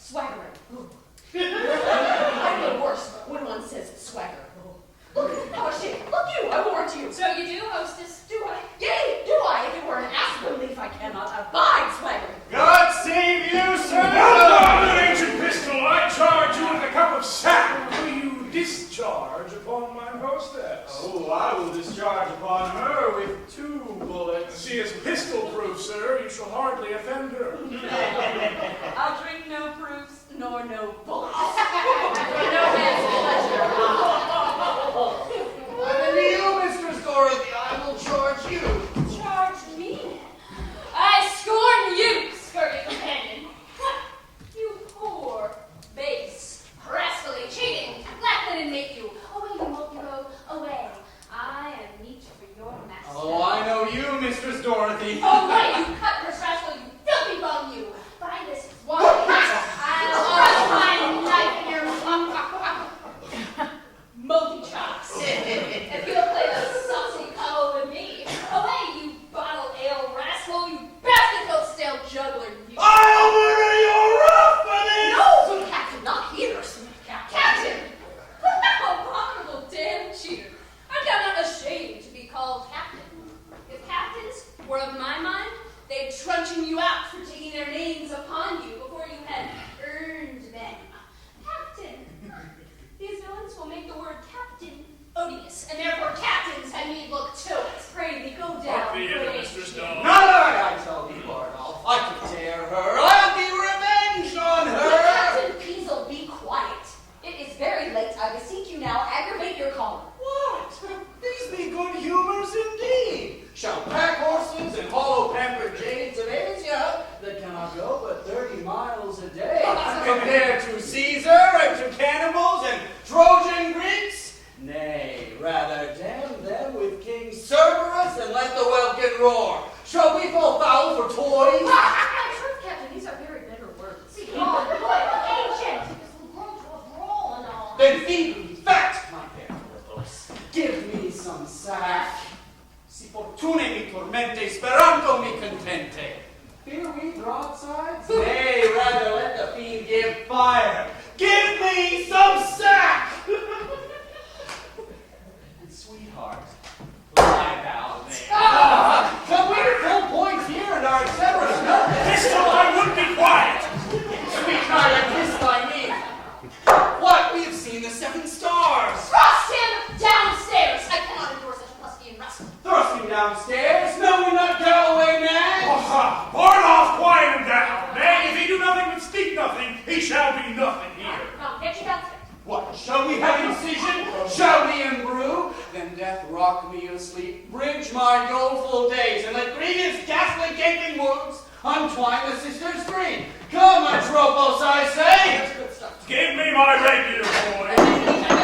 [SPEAKER 8] Swaggering. I feel worse when one says swagger. Look, how ashamed. Look you, I warned you.
[SPEAKER 7] So you do, hostess?
[SPEAKER 8] Do I? Yea, do I? If it were an aspen leaf, I cannot abide swaggering.
[SPEAKER 3] God save you, sir!
[SPEAKER 6] No, ancient pistol, I charge you with a cup of sap. Will you discharge upon my hostess?
[SPEAKER 3] Oh, I will discharge upon her with 2 bullets.
[SPEAKER 6] She is pistol-proof, sir. You shall hardly offend her.
[SPEAKER 8] I'll drink no proofs, nor no bullets.
[SPEAKER 7] No man's pleasure.
[SPEAKER 10] And you, Mistress Dorothy, I will charge you.
[SPEAKER 7] Charge me? I scorn you, scurvy companion. You poor, base, rascally, cheating, black linen make you. Away, you multi-rogue, away. I am meat for your master.
[SPEAKER 10] Oh, I know you, Mistress Dorothy.
[SPEAKER 7] Away, you cutpurse rascal, you filthy bum, you. By this wine, I'll thrust my knife in your multi-chops. If you'll play the saucy cuddle with me, away, you bottle ale rascal, you basket-coat stale juggler, you.
[SPEAKER 10] I'll murder your rough for this!
[SPEAKER 8] No, Captain, not here, sweet Captain.
[SPEAKER 7] Captain! Abominable damn cheater. Art thou not ashamed to be called captain? If captains were of my mind, they'd truncheon you out for taking their names upon you before you had earned them. Captain! These villains will make the word captain odious, and therefore captains had me look to it. Pray thee, go down.
[SPEAKER 6] What be it,
[SPEAKER 7] pray.
[SPEAKER 6] Mistress Dawn?
[SPEAKER 10] Not I tell thee, Bardolph. I can tear her. I'll be revenged on her.
[SPEAKER 8] Captain Peasel, be quiet. It is very late. I beseech you now, aggravate your calling.
[SPEAKER 10] What? These be good humors indeed. Shall pack horses and hollow pampered jades of Asia that cannot go but 30 miles a day, compared to Caesar and to cannibals and Trojan Greeks? Nay, rather damn them with King Cerberus and let the welkin roar. Shall we fall foul for toys?
[SPEAKER 2] My truth, Captain, these are very bitter words.
[SPEAKER 7] See, God, boy, ancient, this will grow to a brawl and all.
[SPEAKER 10] Then feed me fat, my fair Porthos. Give me some sack. Si fortune mi tormente, speranto mi contente. Fear we broadsides? Nay, rather let the fiend give fire. Give me some sack! And sweetheart, lie thou there. But we're full points here and our etceteras nothing.
[SPEAKER 6] Pistol, I would be quiet.
[SPEAKER 10] Sweetheart, I kiss thy knee. What? We have seen the 7 stars.
[SPEAKER 7] Thrust him downstairs! I cannot endure such a lusty and rascal.
[SPEAKER 10] Thrust him downstairs. No, we're not Galloway man.
[SPEAKER 6] Aha! Bardolph, quiet him down. Nay, if he do nothing but speak nothing, he shall be nothing here.
[SPEAKER 7] Come, get you downstairs.
[SPEAKER 10] What? Shall we have incision? Shall we embrew? Then death rock me asleep, bridge my doleful days, and let grievous ghastly gaping wounds untwine the sisters three. Come, Atropos, I say. That's good stuff.
[SPEAKER 6] Give me my rapier, boy.
[SPEAKER 7] I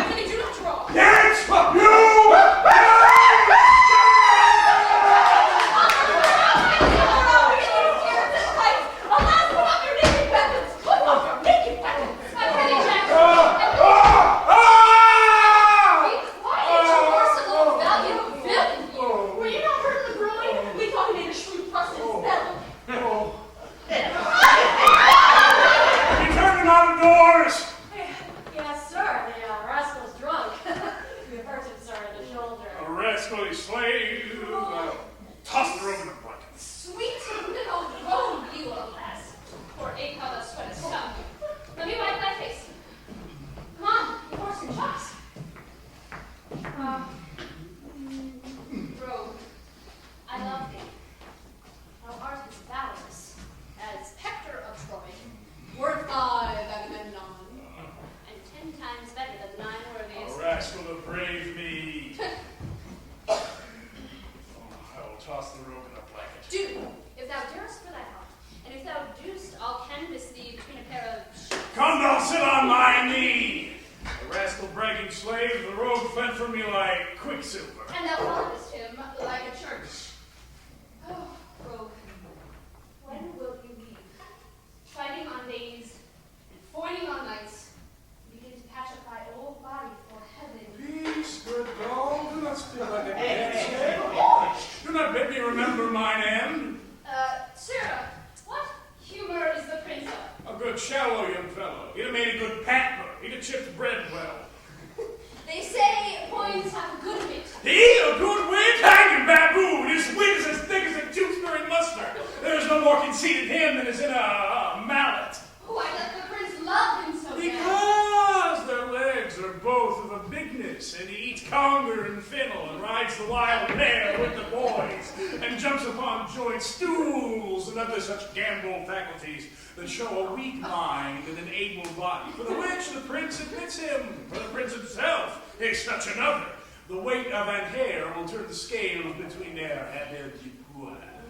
[SPEAKER 7] really do not draw.
[SPEAKER 6] Get you!
[SPEAKER 7] Were you not hurt in the groin? We thought he made a shrewd thrust in his belly.
[SPEAKER 6] Return him out of doors!
[SPEAKER 4] Yes, sir. The rascal's drunk. You hurt him, sir, in the shoulder.
[SPEAKER 6] A rascally slave. Toss the rope in a bucket.
[SPEAKER 7] Sweet little rogue you, lass. Poor ape, how the sweat has come. Let me wipe thy face. Come on, you horse and chops. Rogue, I love thee. Thou art as valorous as Hector of Troy, worth 5 Agamemnon, and 10 times better than the 9 worthiest.
[SPEAKER 6] A rascal to brave me. I will toss the rope in a blanket.
[SPEAKER 7] Do, if thou darest for thy heart, and if thou dost, I'll canvas thee between a pair of sheets.
[SPEAKER 6] Come down, sit on my knee. The rascal bragging slave, the rogue fled from me like quicksilver.
[SPEAKER 7] And thou followest him like a church. Oh, rogue, when will you leave? Fighting on days and foining on nights, begin to patch up thy old body for heaven.
[SPEAKER 6] Peace, good dog. Do not speak like a dead Do not bid me remember mine end.
[SPEAKER 7] Sarah, what humor is the prince of?
[SPEAKER 6] A good shallow young a good pantler. He'd have chipped bread well.
[SPEAKER 7] They say boys have a good wit.
[SPEAKER 6] He a good wit? Hang him, baboon! His wit is as thick as a tooth-stirring mustard. There's no more conceit in him than is in a mallet.
[SPEAKER 7] Why does the prince love him so much?
[SPEAKER 6] Because their legs are both of a bigness, and he eats conger and fennel, and rides the wild mare with the boys, and jumps upon joint stools, and other such gamble faculties that show a weak mind and an able body, for the which the prince admits him, for the prince himself is such another. The weight of an hair will turn the scales between their head and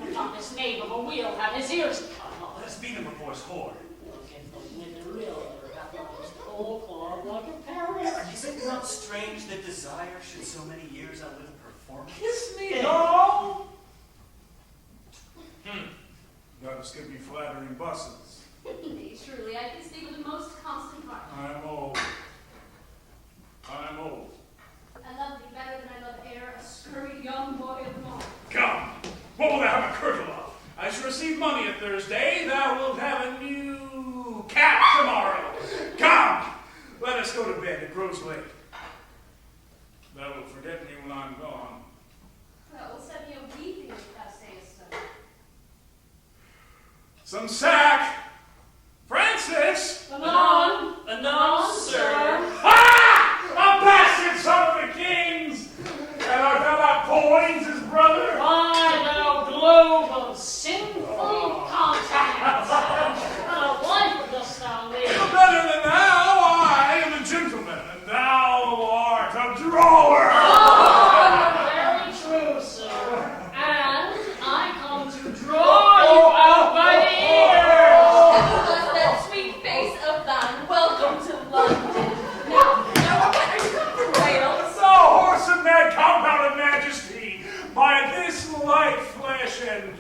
[SPEAKER 5] And not this knave of a wheel have his ears cut off.
[SPEAKER 11] Let us beat him before his whore.
[SPEAKER 5] Look at the wither miller, got his whole club like a parrot.
[SPEAKER 11] Is it not strange that desire should so many years outlive performance?
[SPEAKER 6] Kiss me, doll! Gotta skip me flattering busses.
[SPEAKER 7] Nay, truly, I kiss thee with the most constant heart.
[SPEAKER 6] I'm old. I'm old.
[SPEAKER 7] I love thee better than I love air, a scurry young boy of them all.
[SPEAKER 6] Come, what will thou have a kirtle of? I shall receive money at Thursday. Thou wilt have a new cap tomorrow. Come, let us go to bed. It grows late. Thou wilt forget me when I'm gone.
[SPEAKER 7] Well, will set me a weeping if thou sayest so.
[SPEAKER 6] Some sack. Francis!
[SPEAKER 5] Anon,
[SPEAKER 11] Anon, sir.
[SPEAKER 6] Ha! A bastard son of the king's! And art thou not Poins, his brother?
[SPEAKER 5] by thou globe of sinful continents, what a life dost thou live?
[SPEAKER 6] Better than thou, I am a gentleman, and thou art a drawer!
[SPEAKER 5] Very true, sir. And I come to draw you out by the ears.
[SPEAKER 8] Was that sweet face of thine? Welcome to London. Now, where are you come from, Wales?
[SPEAKER 6] So horse and mad compounded majesty, by this light flesh and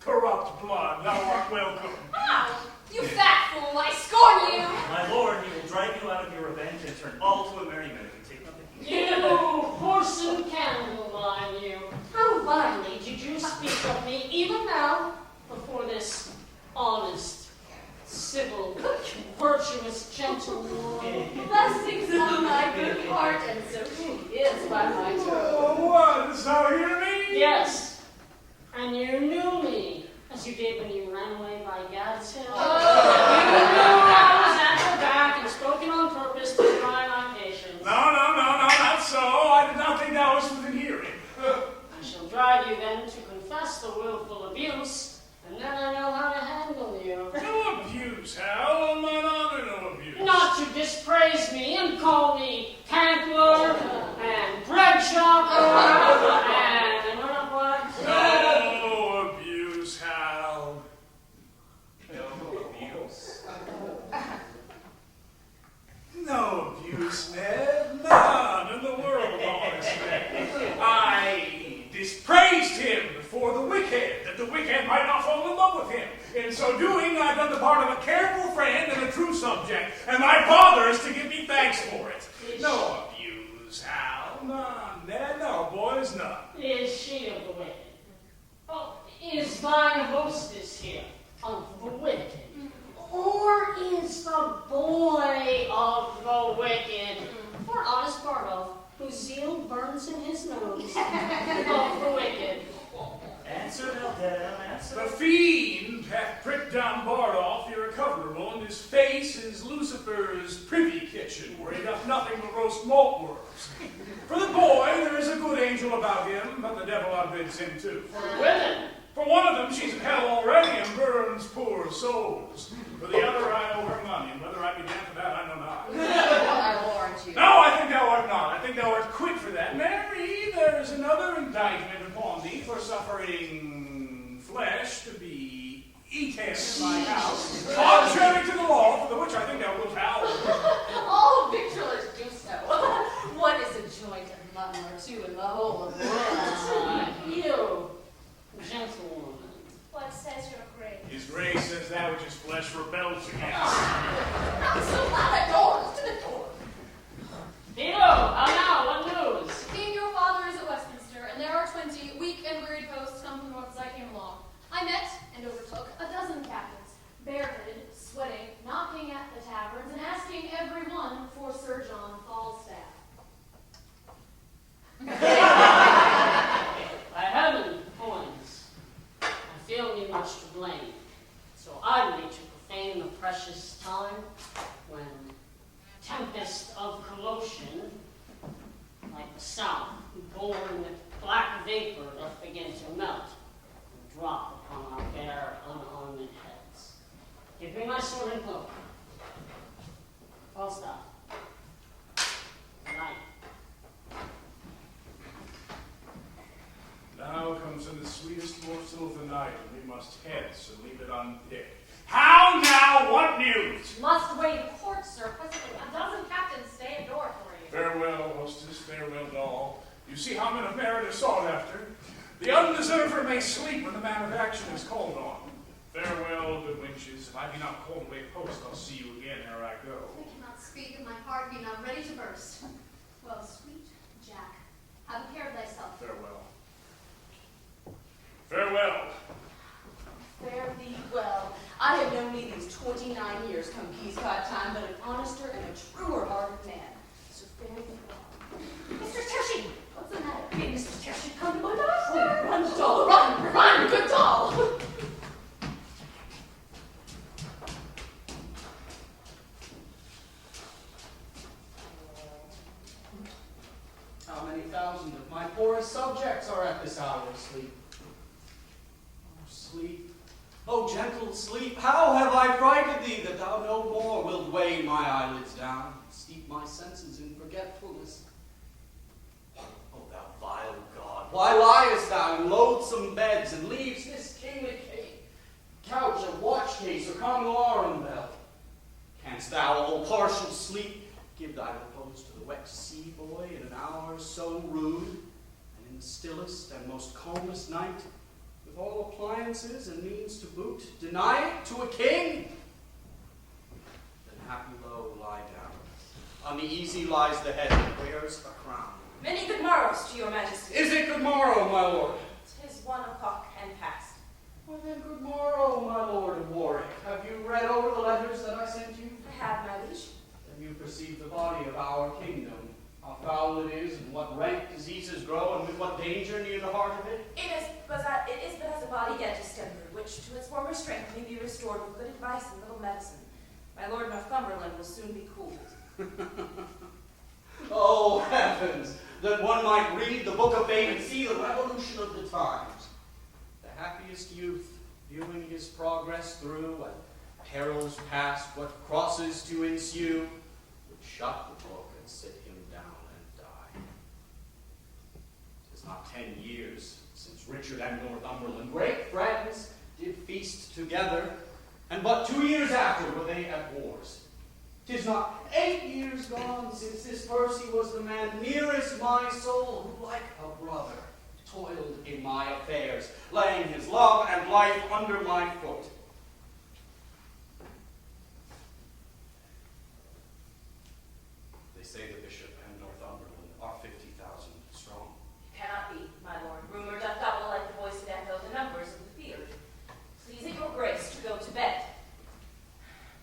[SPEAKER 6] corrupt blood, thou art welcome.
[SPEAKER 7] Ah, you fat fool, I scorn you!
[SPEAKER 11] My lord, he will drive you out of your revenge and turn all to a merriment if you take nothing.
[SPEAKER 5] You horse and candle, mind you. How vilely did you speak of me even now before this honest, civil, virtuous gentleman?
[SPEAKER 8] Blessings on my good heart, and so she is by my turn.
[SPEAKER 6] Oh, what? Dost thou hear me?
[SPEAKER 5] Yes, and you knew me, as you did when you ran away by Gad's Hill. You knew I was at your back and spoken on purpose to try my patience.
[SPEAKER 6] No, not so. I did not think thou was within hearing.
[SPEAKER 5] I shall drive you then to confess the willful abuse, and then I know how to handle you.
[SPEAKER 6] No abuse, Hal. On mine honor, no abuse.
[SPEAKER 5] Not to dispraise me and call me pantler and bread chopper and what?
[SPEAKER 6] No abuse, Hal.
[SPEAKER 11] No abuse.
[SPEAKER 6] No abuse, Ned. None in the world, honest Ned. I dispraised him before the wicked, that the wicked might not fall in love with him. In so doing, I've done the part of a careful friend and a true subject, and my father is to give me thanks for it. No abuse, Hal. None, Ned. No, boys, none.
[SPEAKER 5] Is she of the wicked? Oh, is thine hostess here of the wicked? Or is the boy of the wicked, or honest Bartle, whose zeal burns in his nose, of the wicked?
[SPEAKER 11] Answer, Eldam, answer.
[SPEAKER 6] The fiend hath pricked down Bardolph irrecoverable, and his face is Lucifer's privy kitchen, where he doth nothing but roast malt worms. For the boy, there is a good angel about him, but the devil outbids him too.
[SPEAKER 5] For women,
[SPEAKER 6] For one of them, she's in hell already and burns poor souls. For the other, I owe her money, and whether I be damned for that, I know not.
[SPEAKER 8] I warrant you.
[SPEAKER 6] No, I think thou art not. I think thou art quit for that. Mary, there is another indictment upon thee for suffering flesh to be eaten in my house, contrary to the law, for the which I think thou wilt howl.
[SPEAKER 8] All victualers do so. What is a joint of mutton or two in the whole of the world?
[SPEAKER 5] you, gentlewoman.
[SPEAKER 7] What says your grace?
[SPEAKER 6] His grace says that which his flesh rebels against.
[SPEAKER 8] Not so loud at doors, to the door.
[SPEAKER 5] Theo, how now? What news?
[SPEAKER 7] King, your father is at Westminster, and there are 20 weak and wearied posts come from north as I came along. I met and overtook a dozen captains, bareheaded, sweating
[SPEAKER 6] topmast heads and leave it unpicked. How now? What news?
[SPEAKER 4] Must wait court, sir. Presently, a dozen captains stay at door for you.
[SPEAKER 6] Farewell, hostess, farewell, doll. You see how men of merit are sought after. The undeserver may sleep when the man of action is called on. Farewell, good wenches. If I be not called away post, I'll see you again ere I go.
[SPEAKER 7] I cannot speak, and my heart be now ready to burst. Well, sweet Jack, have a care of thyself.
[SPEAKER 6] Farewell. Farewell.
[SPEAKER 8] Fare thee well. I have known thee these 29 years come Peascod time, but an honester and a truer hearted man. So fare thee well.
[SPEAKER 2] Mr. Tertian, what's the matter?
[SPEAKER 8] Hey, Mr. Tertian, come to my doorstep. Run, doll, run, good doll.
[SPEAKER 10] How many thousand of my poorest subjects are at this hour asleep? Oh, sleep. Oh, gentle sleep, how have I frighted thee that thou no more wilt weigh my eyelids down, steep my senses in forgetfulness? Oh, thou vile God, why liest thou in loathsome beds, and leaves this kingly couch a watch case or common alarm bell? Canst thou, O partial sleep, give thy repose to the vexed sea boy in an hour so rude, and in the stillest and most calmest night, with all appliances and means to boot, deny it to a king? Then happy low lie down. On the easy lies the head that wears a crown.
[SPEAKER 8] Many good morrows to your majesty.
[SPEAKER 10] Is it good morrow, my lord?
[SPEAKER 8] 'Tis 1 o'clock and past.
[SPEAKER 10] Well then, good morrow, my lord of Warwick. Have you read over the letters that I sent you?
[SPEAKER 8] I have, my liege.
[SPEAKER 10] Then you perceive the body of our kingdom, how foul it is, and what rank diseases grow, and with what danger near the heart of it?
[SPEAKER 8] It is but as a body yet distempered, which to its former strength may be restored with good advice and little medicine. My lord Northumberland will soon be cooled.
[SPEAKER 10] Oh, heavens, that one might read the book of fame and see the revolution of the times. The happiest youth, viewing his progress through, what perils past, what crosses to ensue, would shut the book and sit him down and die. 'Tis not 10 years since Richard and Northumberland, great friends, did feast together, and but 2 years after were they at wars. 'Tis not 8 years gone since this Percy was the man nearest my soul, who like a brother toiled in my affairs, laying his love and life under my foot. They say the bishop and Northumberland are 50,000 strong.
[SPEAKER 8] It cannot be, my lord. Rumor doth double like the voice of echo the numbers of the field. Please it your grace to go to bed.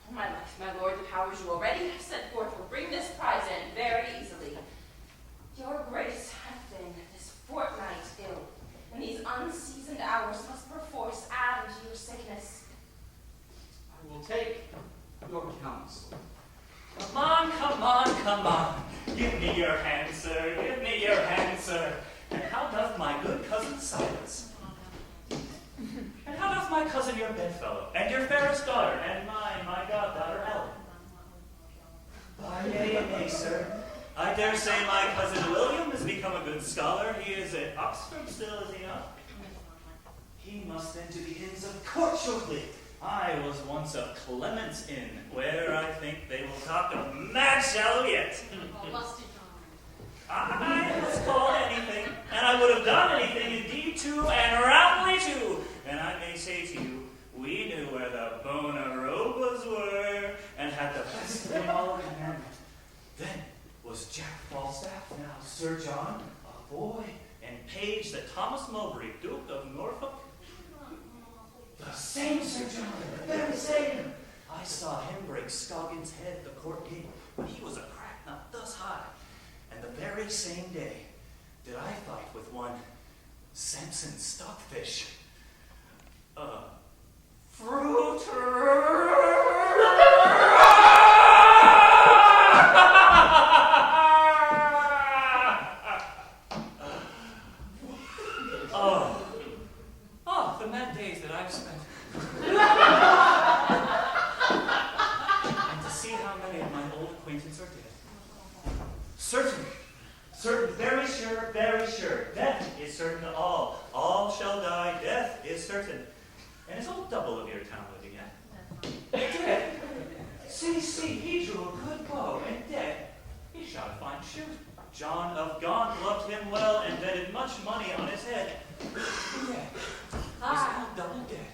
[SPEAKER 8] Oh, my life, my lord, the powers you already have sent forth will bring this prize in very easily. Your grace hath been this fortnight ill, and these unseasoned hours must perforce add to your sickness.
[SPEAKER 10] I will take your counsel.
[SPEAKER 11] Come on, come on, come on. Give me your hand, sir. Give me your hand, sir. And how doth my good cousin Silas? And how doth my cousin your bedfellow, and your fairest daughter, and my goddaughter Ellen? Nay, sir. I dare say my cousin William has become a good scholar. He is at Oxford still, is he not? He must then to the inns of court shortly. I was once of Clement's Inn, where I think they will talk of mad shallow yet. I was called anything, and I would have done anything indeed too, and roundly too. And I may say to you, we knew where the Bonarobas were, and had the best of all commandment. Then was Jack Falstaff, now Sir John, a boy, and page that Thomas Mowbray, Duke of Norfolk. The same Sir John, the very same. I saw him break Scoggins' head at the court gate, when he was a crack not thus high. And the very same day did I fight with one Samson Stockfish, fruiter. Oh, the mad days that I've spent. And to see how many of my old acquaintances are dead. Certain, very sure, death is certain to all. All shall die, death is certain. And is old double of your town living yet? Dead? See, he drew a good bow, and dead, he shot a fine shoot. John of Gaunt loved him well, and betted much money on his head. Dead. Is old double dead?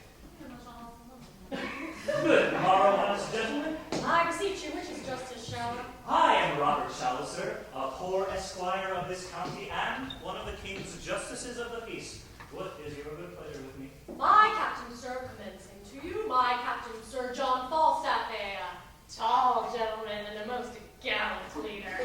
[SPEAKER 11] Good morrow, honest gentlemen.
[SPEAKER 4] I beseech your wishes, Justice Shallow.
[SPEAKER 11] I am Robert Shallow, sir, a poor esquire of this county, and one of the king's justices of the peace. What is your good pleasure with me?
[SPEAKER 4] My captain, sir, commencing to you, my captain, Sir John Falstaff, a tall gentleman and a most gallant leader.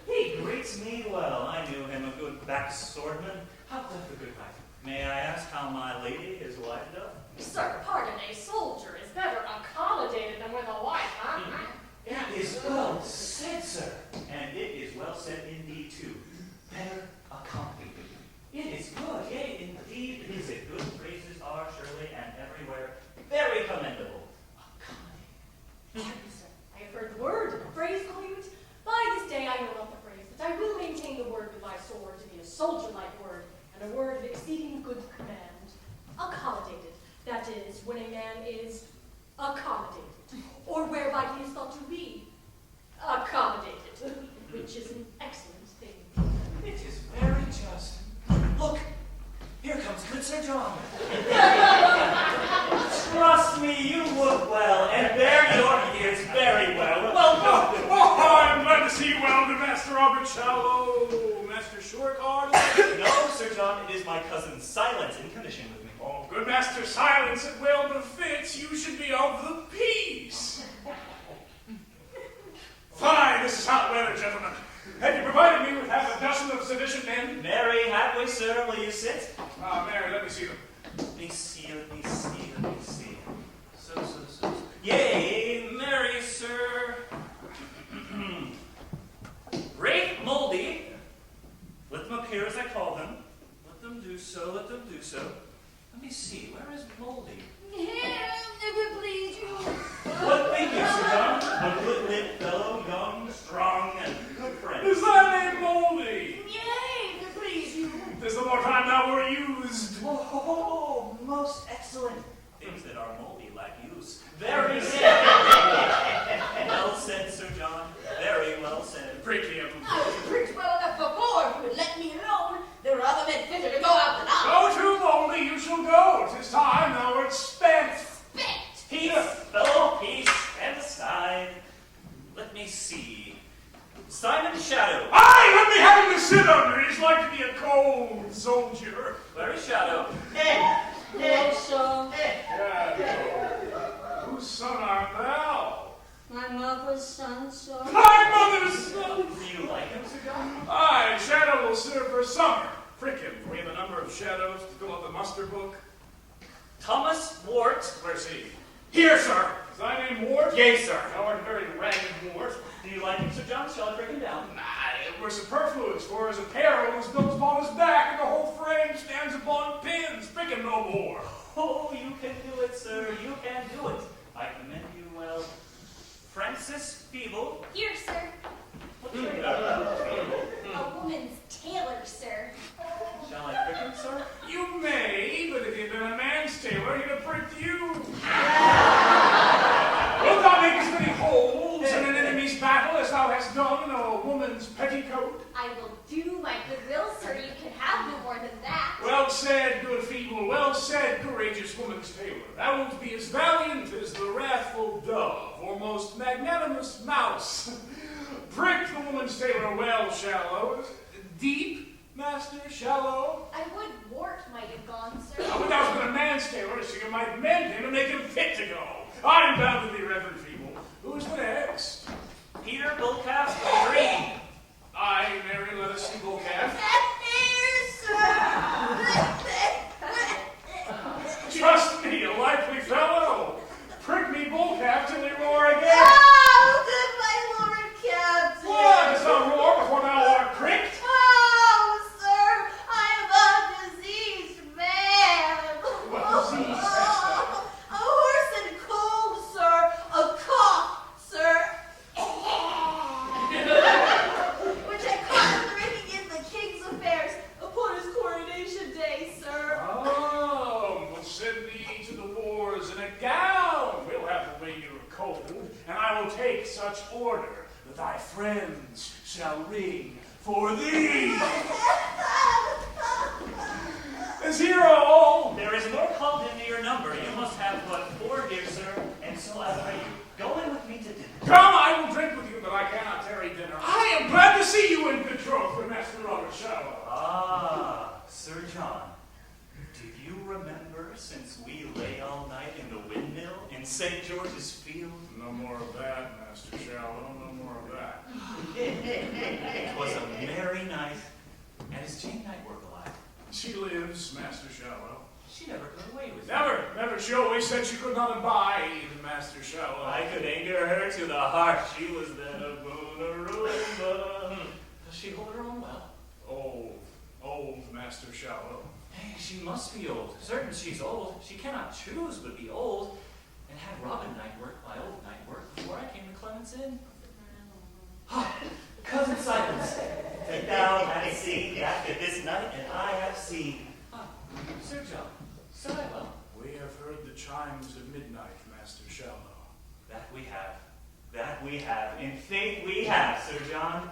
[SPEAKER 11] He greets me well. I knew him a good back swordman. How doth the good knight? May I ask how my lady is wived up?
[SPEAKER 4] Sir, pardon, a soldier is better accommodated than with a wife, huh?
[SPEAKER 11] It is well said, sir. And it is well said indeed, too. Better accommodated. It is good, yea, indeed is it. Good phrases are surely and everywhere very commendable.
[SPEAKER 4] Pardon, sir, I have heard the word and the phrase called it. By this day I know not the phrase, but I will maintain the word with my sword to be a soldier-like word, and a word of exceeding good command. Accommodated, that is, when a man is accommodated, or whereby he is thought to be accommodated, which is an excellent thing.
[SPEAKER 11] It is very just. Look, here comes good Sir John. Trust me, you look well, and bear your years very well. Welcome.
[SPEAKER 6] Oh, I'm glad to see you well, good Master Robert Shallow. Master Shortcard?
[SPEAKER 11] No, Sir John, it is my cousin Silence in commission with me.
[SPEAKER 6] Oh, good Master Silence, it well befits. You should be of the peace. Fine, this is hot weather, gentlemen. Have you provided me with half a dozen of sufficient men?
[SPEAKER 11] Marry, have we, sir? Will you sit?
[SPEAKER 6] Mary, let me see them.
[SPEAKER 11] Let me see. So. Yea, marry, sir. Great Moldy. Let them appear as I call them. Let them do so. Let me see, where is Moldy?
[SPEAKER 2] Here, if it please you.
[SPEAKER 11] What think you, Sir John? A good-lit fellow, young, strong, and good friend.
[SPEAKER 6] Is thy name Moldy?
[SPEAKER 2] Yea, if it please you.
[SPEAKER 6] There's no more time now we're used.
[SPEAKER 11] Oh, most excellent. Things that are moldy like use. Very said. Well said, Sir John. Very well said.
[SPEAKER 6] Prick him.
[SPEAKER 2] I was pricked well enough before if you would let me alone. There are other men fitter to go out than I.
[SPEAKER 6] Go to, Moldy, you shall go. 'Tis time, thou art spent.
[SPEAKER 2] Spent.
[SPEAKER 11] Peace, fellow, peace, and aside. Let me see. Simon Shadow.
[SPEAKER 6] Aye, let me have him to sit under. He's like to be a cold soldier.
[SPEAKER 11] Where is Shadow?
[SPEAKER 2] Shadow.
[SPEAKER 6] Shadow. Whose son art thou?
[SPEAKER 2] My mother's son, sir.
[SPEAKER 6] My mother's son.
[SPEAKER 11] Do you like him, Sir John?
[SPEAKER 6] Aye, Shadow will serve for summer. Prick him, for we have a number of shadows to fill up the muster book.
[SPEAKER 11] Thomas Wart.
[SPEAKER 6] Where's he?
[SPEAKER 10] Here, sir.
[SPEAKER 6] Is thy name Ward?
[SPEAKER 10] Yea, sir.
[SPEAKER 6] Thou art a very ragged Ward.
[SPEAKER 11] Do you like him, Sir John? Shall I break him down?
[SPEAKER 6] Nah, it were superfluous, for his apparel is built upon his back, and the whole frame stands upon pins. Prick him no more.
[SPEAKER 11] Oh, you can do it, sir. You can do it. I commend you well. Francis Feeble.
[SPEAKER 2] Here, sir.
[SPEAKER 11] What's your name? Feeble.
[SPEAKER 2] A woman's tailor, sir.
[SPEAKER 11] Shall I prick him, sir?
[SPEAKER 6] You may, but if you'd been a man's tailor, he'd have pricked you. Wilt thou make as many holes in an enemy's battle as thou hast done in a woman's petticoat?
[SPEAKER 2] I will do my goodwill, sir. You can have no more than that.
[SPEAKER 6] Well said, good feeble, well said, courageous woman's tailor. Thou wilt be as valiant as the wrathful dove, or most magnanimous mouse. Prick the woman's tailor well, Shallow. Deep, Master Shallow.
[SPEAKER 2] I would Wart might have gone, sir.
[SPEAKER 6] But thou's been a man's tailor, so you might mend him and make him fit to go. I'm bound to thee, Reverend Feeble. Who's the next?
[SPEAKER 11] Peter Bullcalf Green.
[SPEAKER 6] Aye, Mary, let us see Bullcalf. Trust me, a likely fellow. Prick me Bullcalf till he roar again.
[SPEAKER 2] Oh, good my Lord Captain.
[SPEAKER 6] What? Dost thou roar before thou art pricked?
[SPEAKER 2] Oh, sir, I am a diseased man.
[SPEAKER 6] What disease hast thou?
[SPEAKER 2] A horse and cold, sir. A cough, sir. Which I caught drinking in the king's affair
[SPEAKER 6] but thy friends shall ring for thee. Is here all?
[SPEAKER 11] There is more called into your number. You must have but 4, dear sir, and so I pray you, go in with me to dinner.
[SPEAKER 6] Come, I will drink with you, but I cannot tarry dinner. I am glad to see you in good troth with Master Robert Shallow.
[SPEAKER 11] Ah, Sir John, do you remember since we lay all night in the windmill in St. George's Field?
[SPEAKER 6] No more of that, Master Shallow, no more of that.
[SPEAKER 11] It was a merry night, and is Jane Knightwork alive?
[SPEAKER 6] She lives, Master Shallow.
[SPEAKER 11] She never got away with it.
[SPEAKER 6] Never. She always said she could not abide Master Shallow.
[SPEAKER 11] I could anger her to the heart. She was then a Boonarumba. Does she hold her own well?
[SPEAKER 6] Old Master Shallow.
[SPEAKER 11] Hey, she must be old. Certain she's old. She cannot choose but be old. And had Robin Knightwork, my old Knightwork, before I came to Clement's Inn. Cousin Silence, take thou hast seen after this night, and I have seen. Sir John, said I well?
[SPEAKER 6] We have heard the chimes of midnight, Master Shallow.
[SPEAKER 11] That we have. In faith we have, Sir John.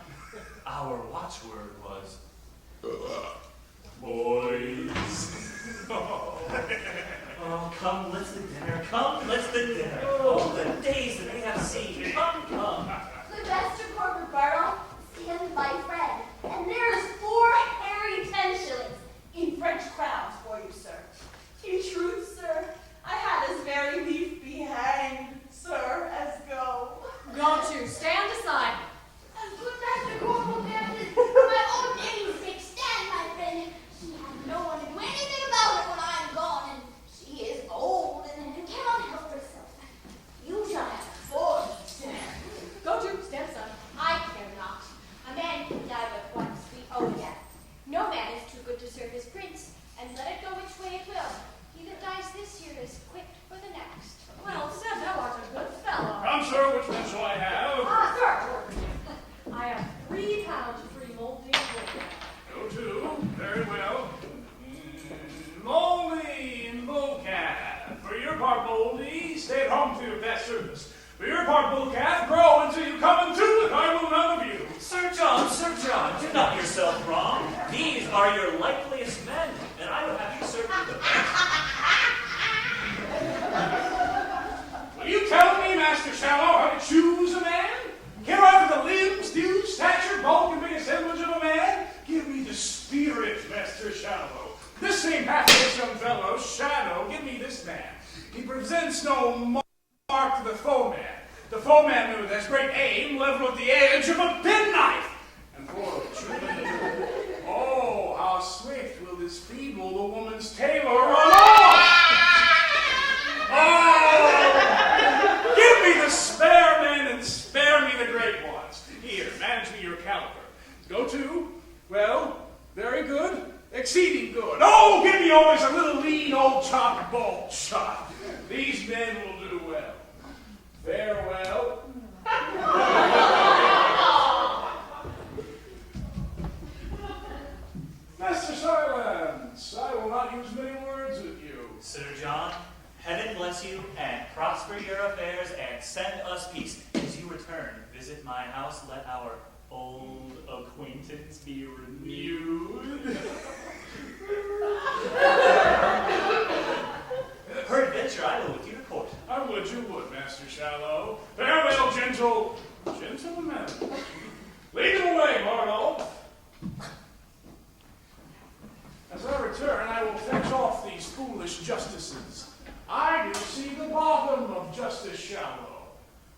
[SPEAKER 11] Our watchword was,
[SPEAKER 6] boys.
[SPEAKER 11] Oh, come, let's to dinner. Oh, the days that we have seen. Come.
[SPEAKER 2] The Master Corporate Bartle, stand my friend, and there is 4 hairy 10 shillings
[SPEAKER 1] In French crowns for you, sir. In truth, sir, I had as very lief be hanged, sir, as go.
[SPEAKER 4] Go to, stand aside.
[SPEAKER 2] Good Master Corporal Captain, for my own name's sake, stand my friend. She has no one to do anything about it when I am gone, and she is old and cannot help herself. You shall have 4 stand.
[SPEAKER 4] Go to, stand aside.
[SPEAKER 2] I care not. A man can die but once, we owe death. No man is too good to serve his prince, and let it go which way it will. He that dies this year is equipped for the next.
[SPEAKER 4] Well said, thou art a good fellow.
[SPEAKER 6] Come, sir, which one shall I have?
[SPEAKER 4] Sir, I have 3 pounds free molding wood.
[SPEAKER 6] Go to. Very well. Moldy Bullcat. For your part, Moldy, stay at home to your best service. For your part, Bullcat, grow until you come into it. I will none of you.
[SPEAKER 11] Sir John, do not yourself wrong. These are your likeliest men, and I would have you serve with the best.
[SPEAKER 6] Will you tell me, Master Shallow, how to choose a man? Here are the limbs, due, stature, bulk, and big assemblage of a man. Give me the spirit, Master Shallow. This same half-faced young fellow, Shadow, give me this man. He presents no mark to the foeman. The foeman who has great aim, level with the edge of a penknife. And for oh, how swift will this feeble the woman's tailor run off! Oh! Give me the spare men and spare me the great ones. Here, manage me your caliber. Go to, well, very good, exceeding good. Oh, give me always a little lean old chopped bolt shot. These men will do well. Farewell. Mr. Silence, I will not use many words with you.
[SPEAKER 11] Sir John, heaven bless you, and prosper your affairs, and send us peace. As you return, visit my house, let our old acquaintance be renewed. Peradventure, I will with you to court.
[SPEAKER 6] I would you would, Master Shallow. Farewell, gentlemen. Lead them away, Bartle. As I return, I will fetch off these foolish justices. I do see the bottom of Justice Shallow.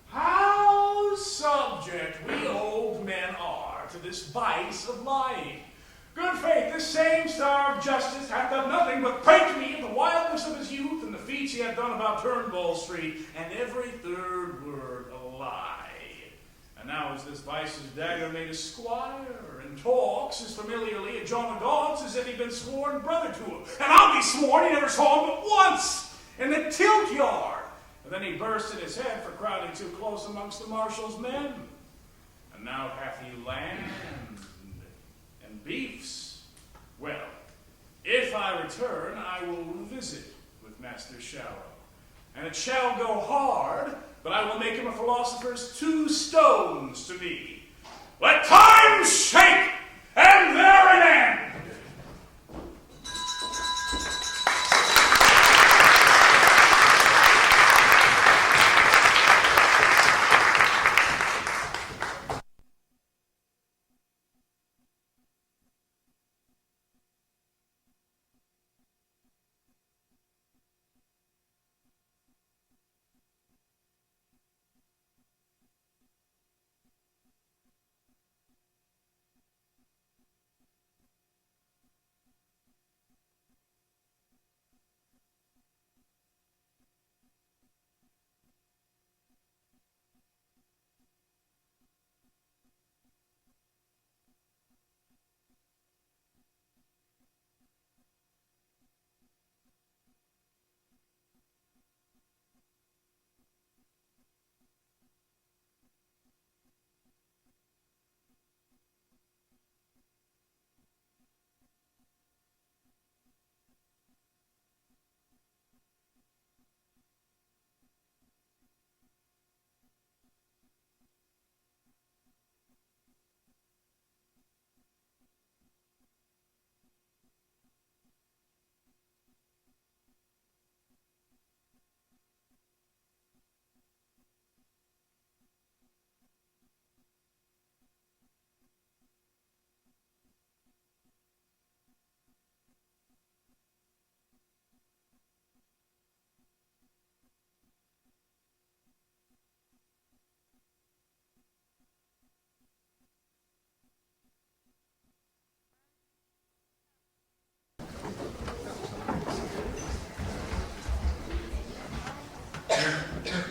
[SPEAKER 6] How subject we old men are to this vice of lying. Good faith, this same star of justice hath done nothing but prate me of the wildness of his youth and the feats he hath done about Turnbull Street, and every third word a lie. And now is this vice's dagger made a squire, and talks as familiarly at John of Gaunt's as if he'd been sworn brother to him. And I'll be sworn he never saw him but once, in the tilt yard. And then he burst in his head for crowding too close amongst the marshal's men. And now hath he land and beefs. Well, if I return, I will visit with Master Shallow. and it shall go hard, but I will make him a philosopher's 2 stones to me. Let time shake, and there an end!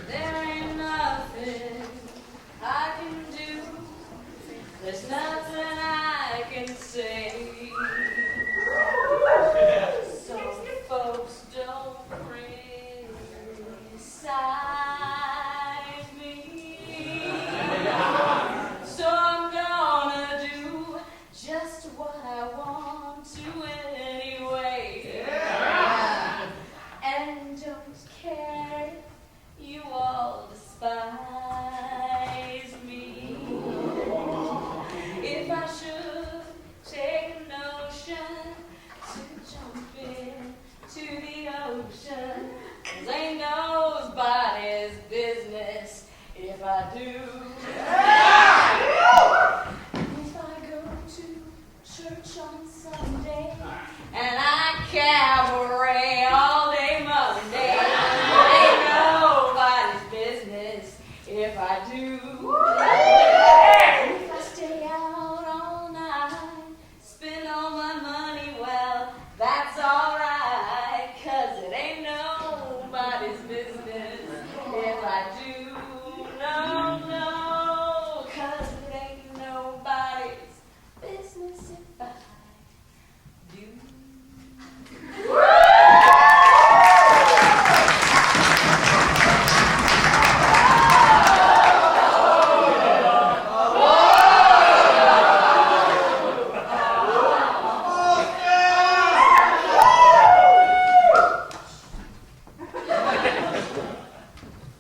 [SPEAKER 8] There ain't nothing I can do. There's nothing I can say. Some folks don't criticize me. So I'm gonna do just what I want to anyway. And don't care. You all despise me. If I should take a notion to jump into the ocean, 'cause ain't nobody's business if I do. If I go to church on Sunday and I cabaret all day Monday, ain't nobody's business if I do. If I stay out all night, spend all my money, well, that's alright, 'cause it ain't nobody's business if I do. No, no, 'cause it ain't nobody's business if I do.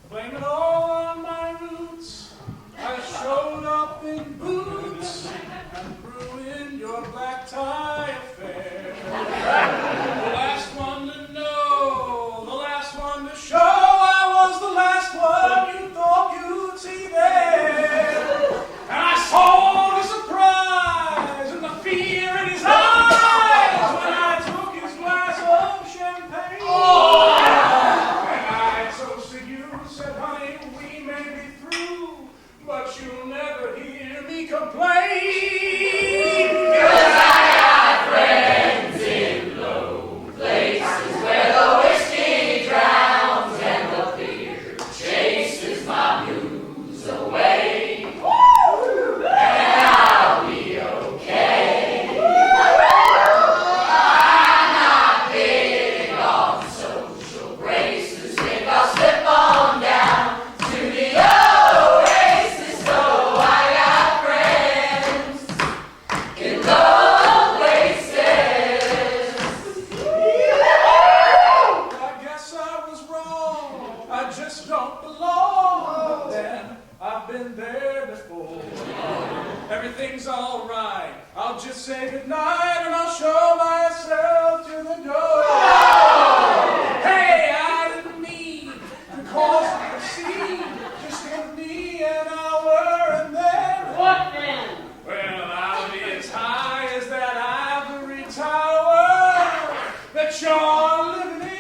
[SPEAKER 6] Blame it all on my roots. I showed up in boots and ruined your black tie affair. The last one to know, the last one to show, I was the last one you thought you'd see there. And I saw the surprise and the fear in his eyes when I took his glass of champagne. And I toasted you, said, honey, we may be through, but you'll never hear me complain. 'Cause I got friends in low places where the whiskey drowns and the beer chases my blues away. And I'll be okay. I'm not big on social graces. Think I'll slip on down to the oasis, so I got friends. everything's all right. I'll just say goodnight and I'll show myself to the door. Hey, I didn't mean to cause the scene. Just give me an hour and then.
[SPEAKER 5] What then?
[SPEAKER 6] Well, I'll be as high as that ivory tower that you're living in.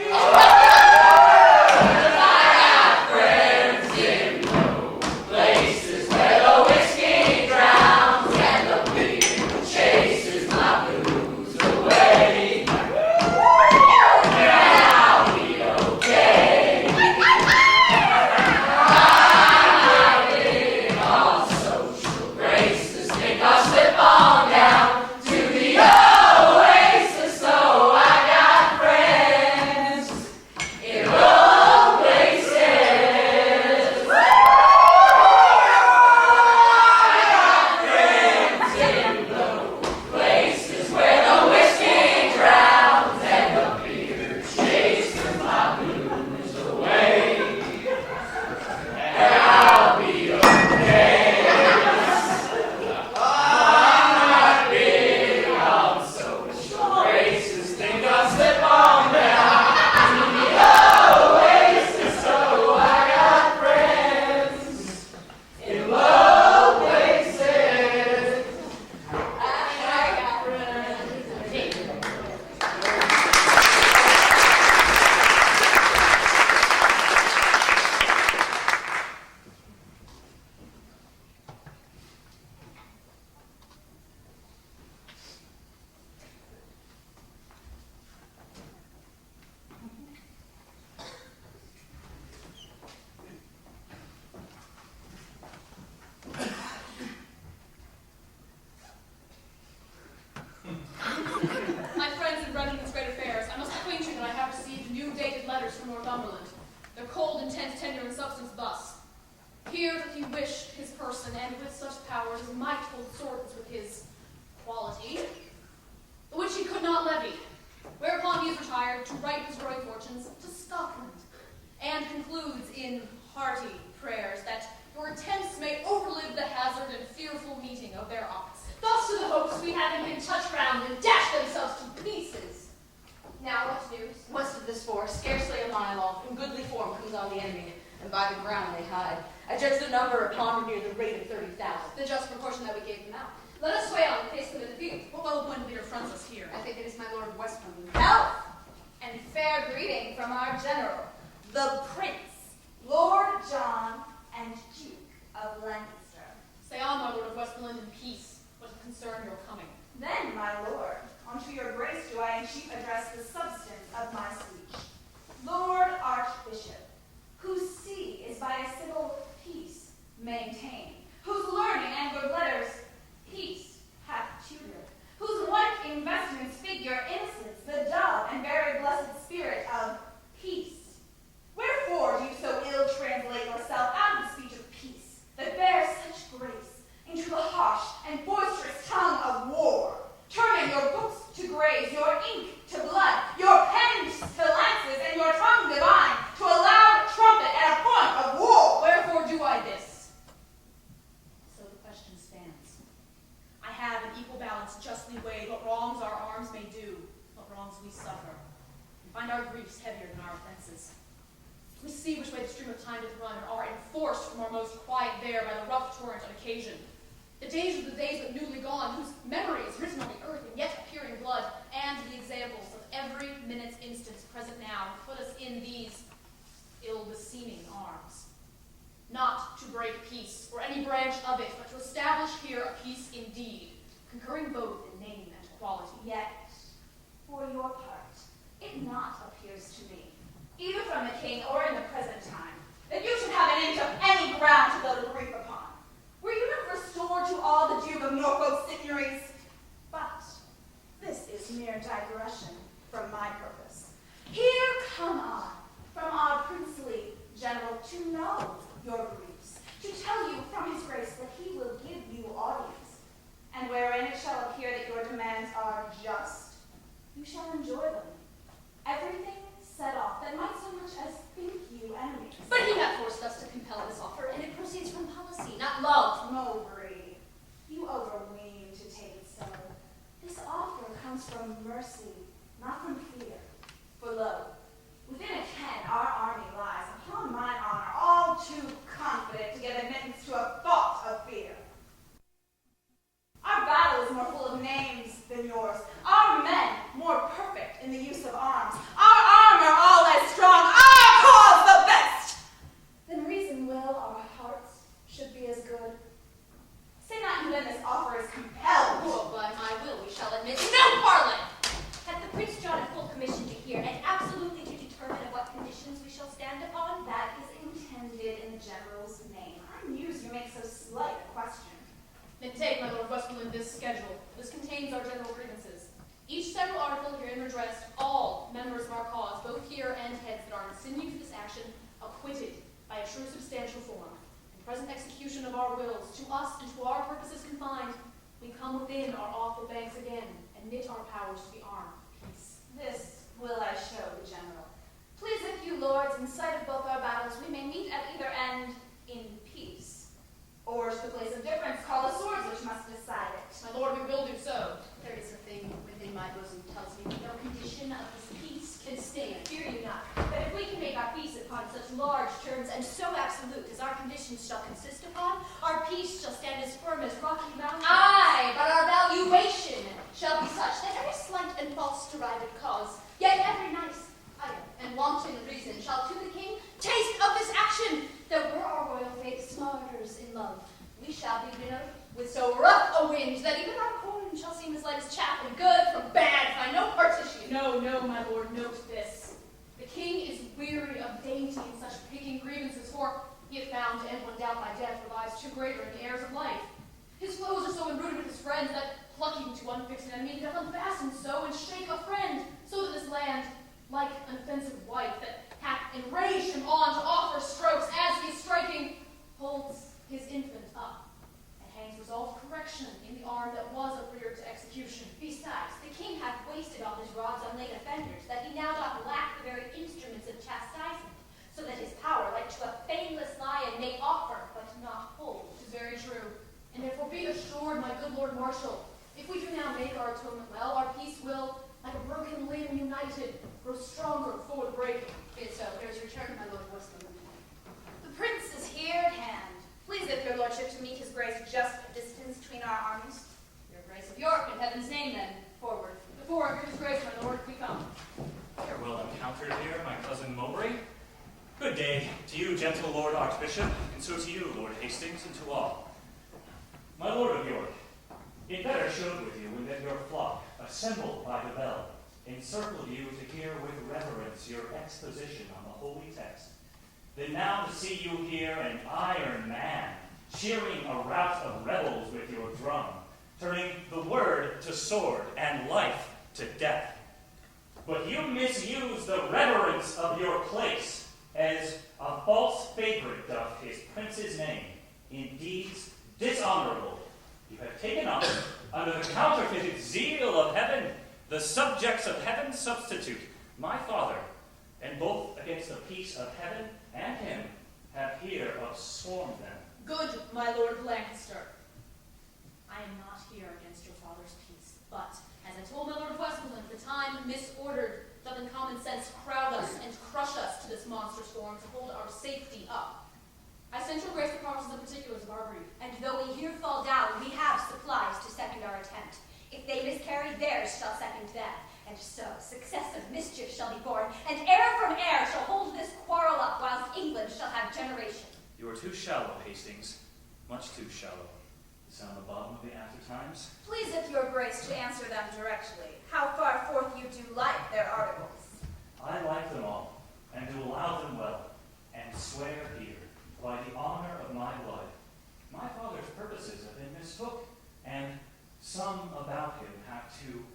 [SPEAKER 7] My friends in running these great affairs, I must acquaint you that I have received new dated letters from Northumberland. Their cold, intense, tender, and substance thus. Here that he wished his person, and with such powers as might hold swords with his quality, which he could not levy. Whereupon he is retired to write his growing fortunes to Scotland, and concludes in hearty prayers that your attempts may overlive the hazard and fearful meeting of their opposites.
[SPEAKER 2] Thus to the hopes we having been touched round and dashed themselves to pieces. Now what news?
[SPEAKER 8] West of this forest, scarcely a mile off, in goodly form comes on the enemy, and by the ground they hide. I judge the number upon or near the rate of 30,000.
[SPEAKER 7] The just proportion that we gave them out.
[SPEAKER 2] Let us sway on and face them in the field.
[SPEAKER 9] What well-appointed leader fronts us here?
[SPEAKER 1] I think it is my Lord of Westmoreland. Health and fair greeting from our general, the Prince, Lord John, and Duke of Lancaster.
[SPEAKER 7] Say on, my Lord of Westmoreland, in peace. What concern your coming?
[SPEAKER 1] Then, my lord, unto your grace do I in chief address the substance of my speech. Lord Archbishop, whose see is by a civil peace maintained, whose learning and good letters peace hath tutored, whose white investments figure innocence, the dove and very blessed spirit of peace. Wherefore do you so ill translate yourself out of the speech of peace, that bears such grace, into the harsh and boisterous tongue of war, turning your books to graves, your ink to blood, your pens to lances, and your tongue divine to a loud trumpet and a point of war?
[SPEAKER 7] Wherefore do I this?
[SPEAKER 9] So the question stands. I have in equal balance justly weighed what wrongs our arms may do, what wrongs we suffer, and find our griefs heavier than our offenses. We see which way the stream of time doth run, and are enforced from our most quiet there by the rough torrent of occasion. The days are the days but newly gone, whose memory is written on the earth and yet appear in blood, and the examples of every minute's instance present now put us in these ill-beseeming arms. Not to break peace, or any branch of it, but to establish here a peace indeed, concurring both in name and quality.
[SPEAKER 1] Yet, for your part, it not appears to me, either from the king or in the present time, that you should have an inch of any ground to go to grief upon. Were you not restored to all the Duke of Norfolk's signories? But this is mere digression from my purpose. Here come I, from our princely general, to know your griefs, to tell you from his grace that he will give you audience, and wherein it shall appear that your demands are just, you shall enjoy them. Everything set off that might so much as think you enemies.
[SPEAKER 7] But he hath forced us to compel this offer, and it proceeds from
[SPEAKER 1] mercy, not from fear. For lo, within a ken our army lies, upon mine honor, all too confident to give admittance to a thought of fear. Our battle is more full of names than yours, our men more perfect in the use of arms, our armor all as strong, our cause the best. Then reason will our hearts should be as good. Say not you then this offer is compelled.
[SPEAKER 2] Oh, by my will we shall admit no parley. Hath the Prince John a full commission to hear, and absolutely to determine of what conditions we shall stand upon?
[SPEAKER 1] That is intended in the general's name. I muse you make so slight a question.
[SPEAKER 7] Then take, my Lord Westmoreland, this schedule. This contains our general grievances. Each several article herein redressed, all members of our cause, both here and heads that are in sinew to this action, acquitted by a true substantial form. In present execution of our wills, to us and to our purposes confined, we come within our awful banks again, and knit our powers to the arm of peace.
[SPEAKER 1] This will I show the general. Please, if you lords, in sight of both our battles, we may meet at either end in peace. Or to the place of difference, call the swords which must decide it.
[SPEAKER 7] My Lord, we will do so.
[SPEAKER 2] There is a thing within my bosom tells me that no condition of this peace can stand. Fear you not, that if we can make our peace upon such large terms and so absolute as our conditions shall consist upon, our peace shall stand as firm as rocky mountains. Aye, but our valuation shall be such that every slight and false derided cause, yet every nice item and wanton reason shall to the king taste of this action, that were our royal fate smarters in love, we shall be winnowed with so rough a wind that even our corn shall seem as light as chaff, and good from bad find no partition.
[SPEAKER 7] No, no, my Lord, note this. The king is weary of dainty and such picking grievances, for he hath found to end one doubt by death for lives too greater in the airs of life. His foes are so enrooted with his friends that, plucking to unfix an enemy, doth unfasten so and shake a friend, so that this land, like an offensive wife that hath enraged him on to offer strokes as he is striking, holds his infant up, and hangs resolved correction in the arm that was upreared to execution.
[SPEAKER 2] Besides, the king hath wasted all his rods on late offenders, that he now doth lack the very instruments of chastisement, so that his power, like to a fameless lion, may offer, but not hold.
[SPEAKER 7] Which is very true. And therefore be assured, my good Lord Marshal, if we do now make our atonement well, our peace will, like a broken limb united, grow stronger for the breaking.
[SPEAKER 2] Be it so. There is return, my Lord Westmoreland.
[SPEAKER 1] The prince is here at hand. Please, if your lordship, to meet his grace just a distance between our armies.
[SPEAKER 2] Your grace of York, in heaven's name, then, forward.
[SPEAKER 7] Before his grace, my Lord, we come.
[SPEAKER 11] Farewell encountered here, my cousin Mowbray. Good day to you, gentle Lord Archbishop, and so to you, Lord Hastings, and to all. My Lord of York, it better showed with you when that your flock, assembled by the bell, encircled you to hear with reverence your exposition on the holy text, than now to see you here an iron man, cheering a rout of rebels with your drum, turning the word to sword and life to death. But you misuse the reverence of your place, as a false favorite doth his prince's name, in deeds dishonorable. You have taken up, under the counterfeited zeal of heaven, the subjects of heaven's substitute, my father, and both against the peace of heaven and him have here upsworn them.
[SPEAKER 9] Good, my Lord of Lancaster. I am not here against your father's peace, but, as I told my Lord of Westmoreland, the time misordered doth in common sense crowd us and crush us to this monstrous form to hold our safety up.
[SPEAKER 7] I sent your grace the promises and particulars of our breed.
[SPEAKER 2] And though we here fall down, we have supplies to second our attempt. If they miscarry, theirs shall second them. And so successive mischief shall be born, and heir from heir shall hold this quarrel up, whilst England shall have generation.
[SPEAKER 11] You are too shallow, Hastings, much too shallow. Is on the bottom of the after times?
[SPEAKER 1] Please, if your grace, to answer them directly. How far forth you do like their articles?
[SPEAKER 11] I like them all, and do allow them well, and swear here, by the honor of my blood, my father's purposes have been mistook, and some about him have too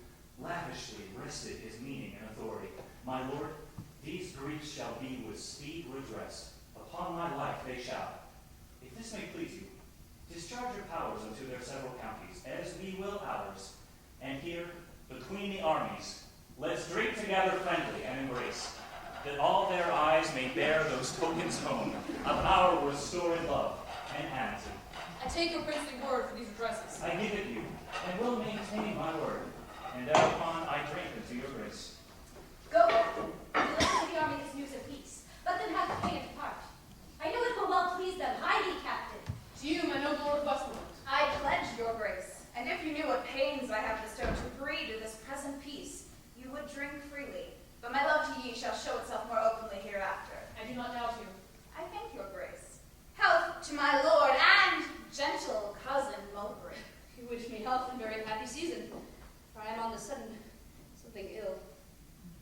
[SPEAKER 11] lavishly wrested his meaning and authority. My lord, these griefs shall be with speed redressed. Upon my life they shall. If this may please you, discharge your powers unto their several counties, as we will ours, and here, between the armies, let's drink together friendly and embrace, that all their eyes may bear those tokens home of our restored love and amity.
[SPEAKER 7] I take your princely word for these addresses.
[SPEAKER 11] I give it you, and will maintain my word, and thereupon I drink unto your grace.
[SPEAKER 2] Go, Captain. Deliver to the army this news of peace. Let them have the pay and depart. I know it will well please them. Hie thee, Captain.
[SPEAKER 7] To you, my noble Lord Westmoreland.
[SPEAKER 1] I pledge your grace, and if you knew what pains I have bestowed to breed to this present peace, you would drink freely. But my love to ye shall show itself more openly hereafter.
[SPEAKER 7] I do not doubt you.
[SPEAKER 1] I thank your grace. Health to my lord and gentle cousin Mowbray.
[SPEAKER 7] You wish me health and very happy season, for I am on the sudden something ill.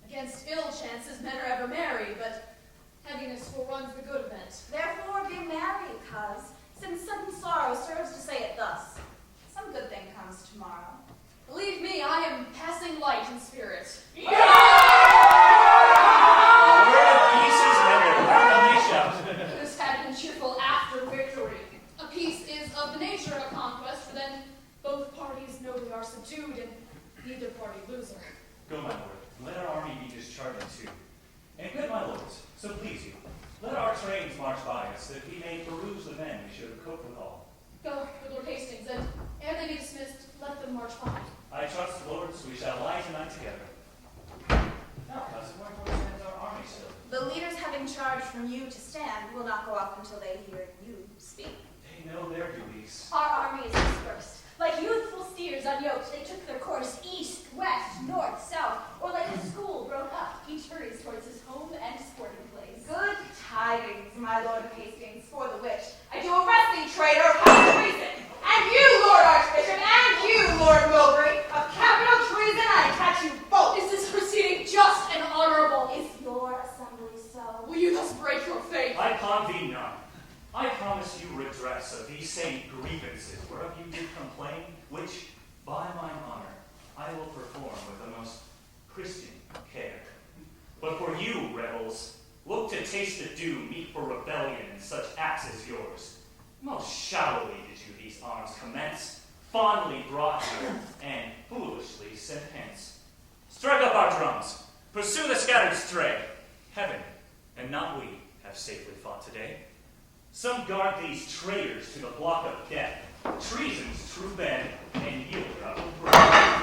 [SPEAKER 7] Against ill chances men are ever merry, but heaviness foreruns the good event.
[SPEAKER 1] Therefore be merry, cuz, since sudden sorrow serves to say it thus. Some good thing comes tomorrow.
[SPEAKER 7] Believe me, I am passing light in spirit.
[SPEAKER 11] A word of peace is better. Let me shout.
[SPEAKER 7] This had been cheerful after victory. A peace is of the nature of a conquest, for then both parties know they are subdued and neither party loser.
[SPEAKER 11] Go, my lord, and let our army be discharged too. And good my lords, so please you, let our trains march by us, that we may peruse the men we should have coped withal.
[SPEAKER 7] Go, good Lord Hastings, and ere they be dismissed, let them march by.
[SPEAKER 11] I trust, lords, we shall lie tonight together. Now, cousin, wherefore stands our army still?
[SPEAKER 1] The leaders having charge from you to stand will not go off until they hear you speak.
[SPEAKER 11] They know their duties.
[SPEAKER 2] Our army is dispersed. Like youthful steers unyoked, they took their course east, west, north, south, or like a school broke up, each hurries towards his home and sporting place.
[SPEAKER 1] Good tidings, my lord of Hastings, for the which I do arrest thee, traitor, of high treason. And you, Lord Archbishop, and you, Lord Mowbray, of capital treason, I catch you both.
[SPEAKER 7] Is this proceeding just and honorable?
[SPEAKER 1] Is your assembly so?
[SPEAKER 7] Will you thus break your faith?
[SPEAKER 11] I pawn thee none. I promise you redress of these same grievances whereof you did complain, which, by mine honor, I will perform with the most Christian care. But for you, rebels, look to taste the doom meet for rebellion in such acts as yours. Most shallowly did you these arms commence, fondly brought here, and foolishly sent hence. Strike up our drums, pursue the scattered stray. Heaven, and not we, have safely fought today. Some guard these traitors to the block of death, treason's true bed, and yield up breath.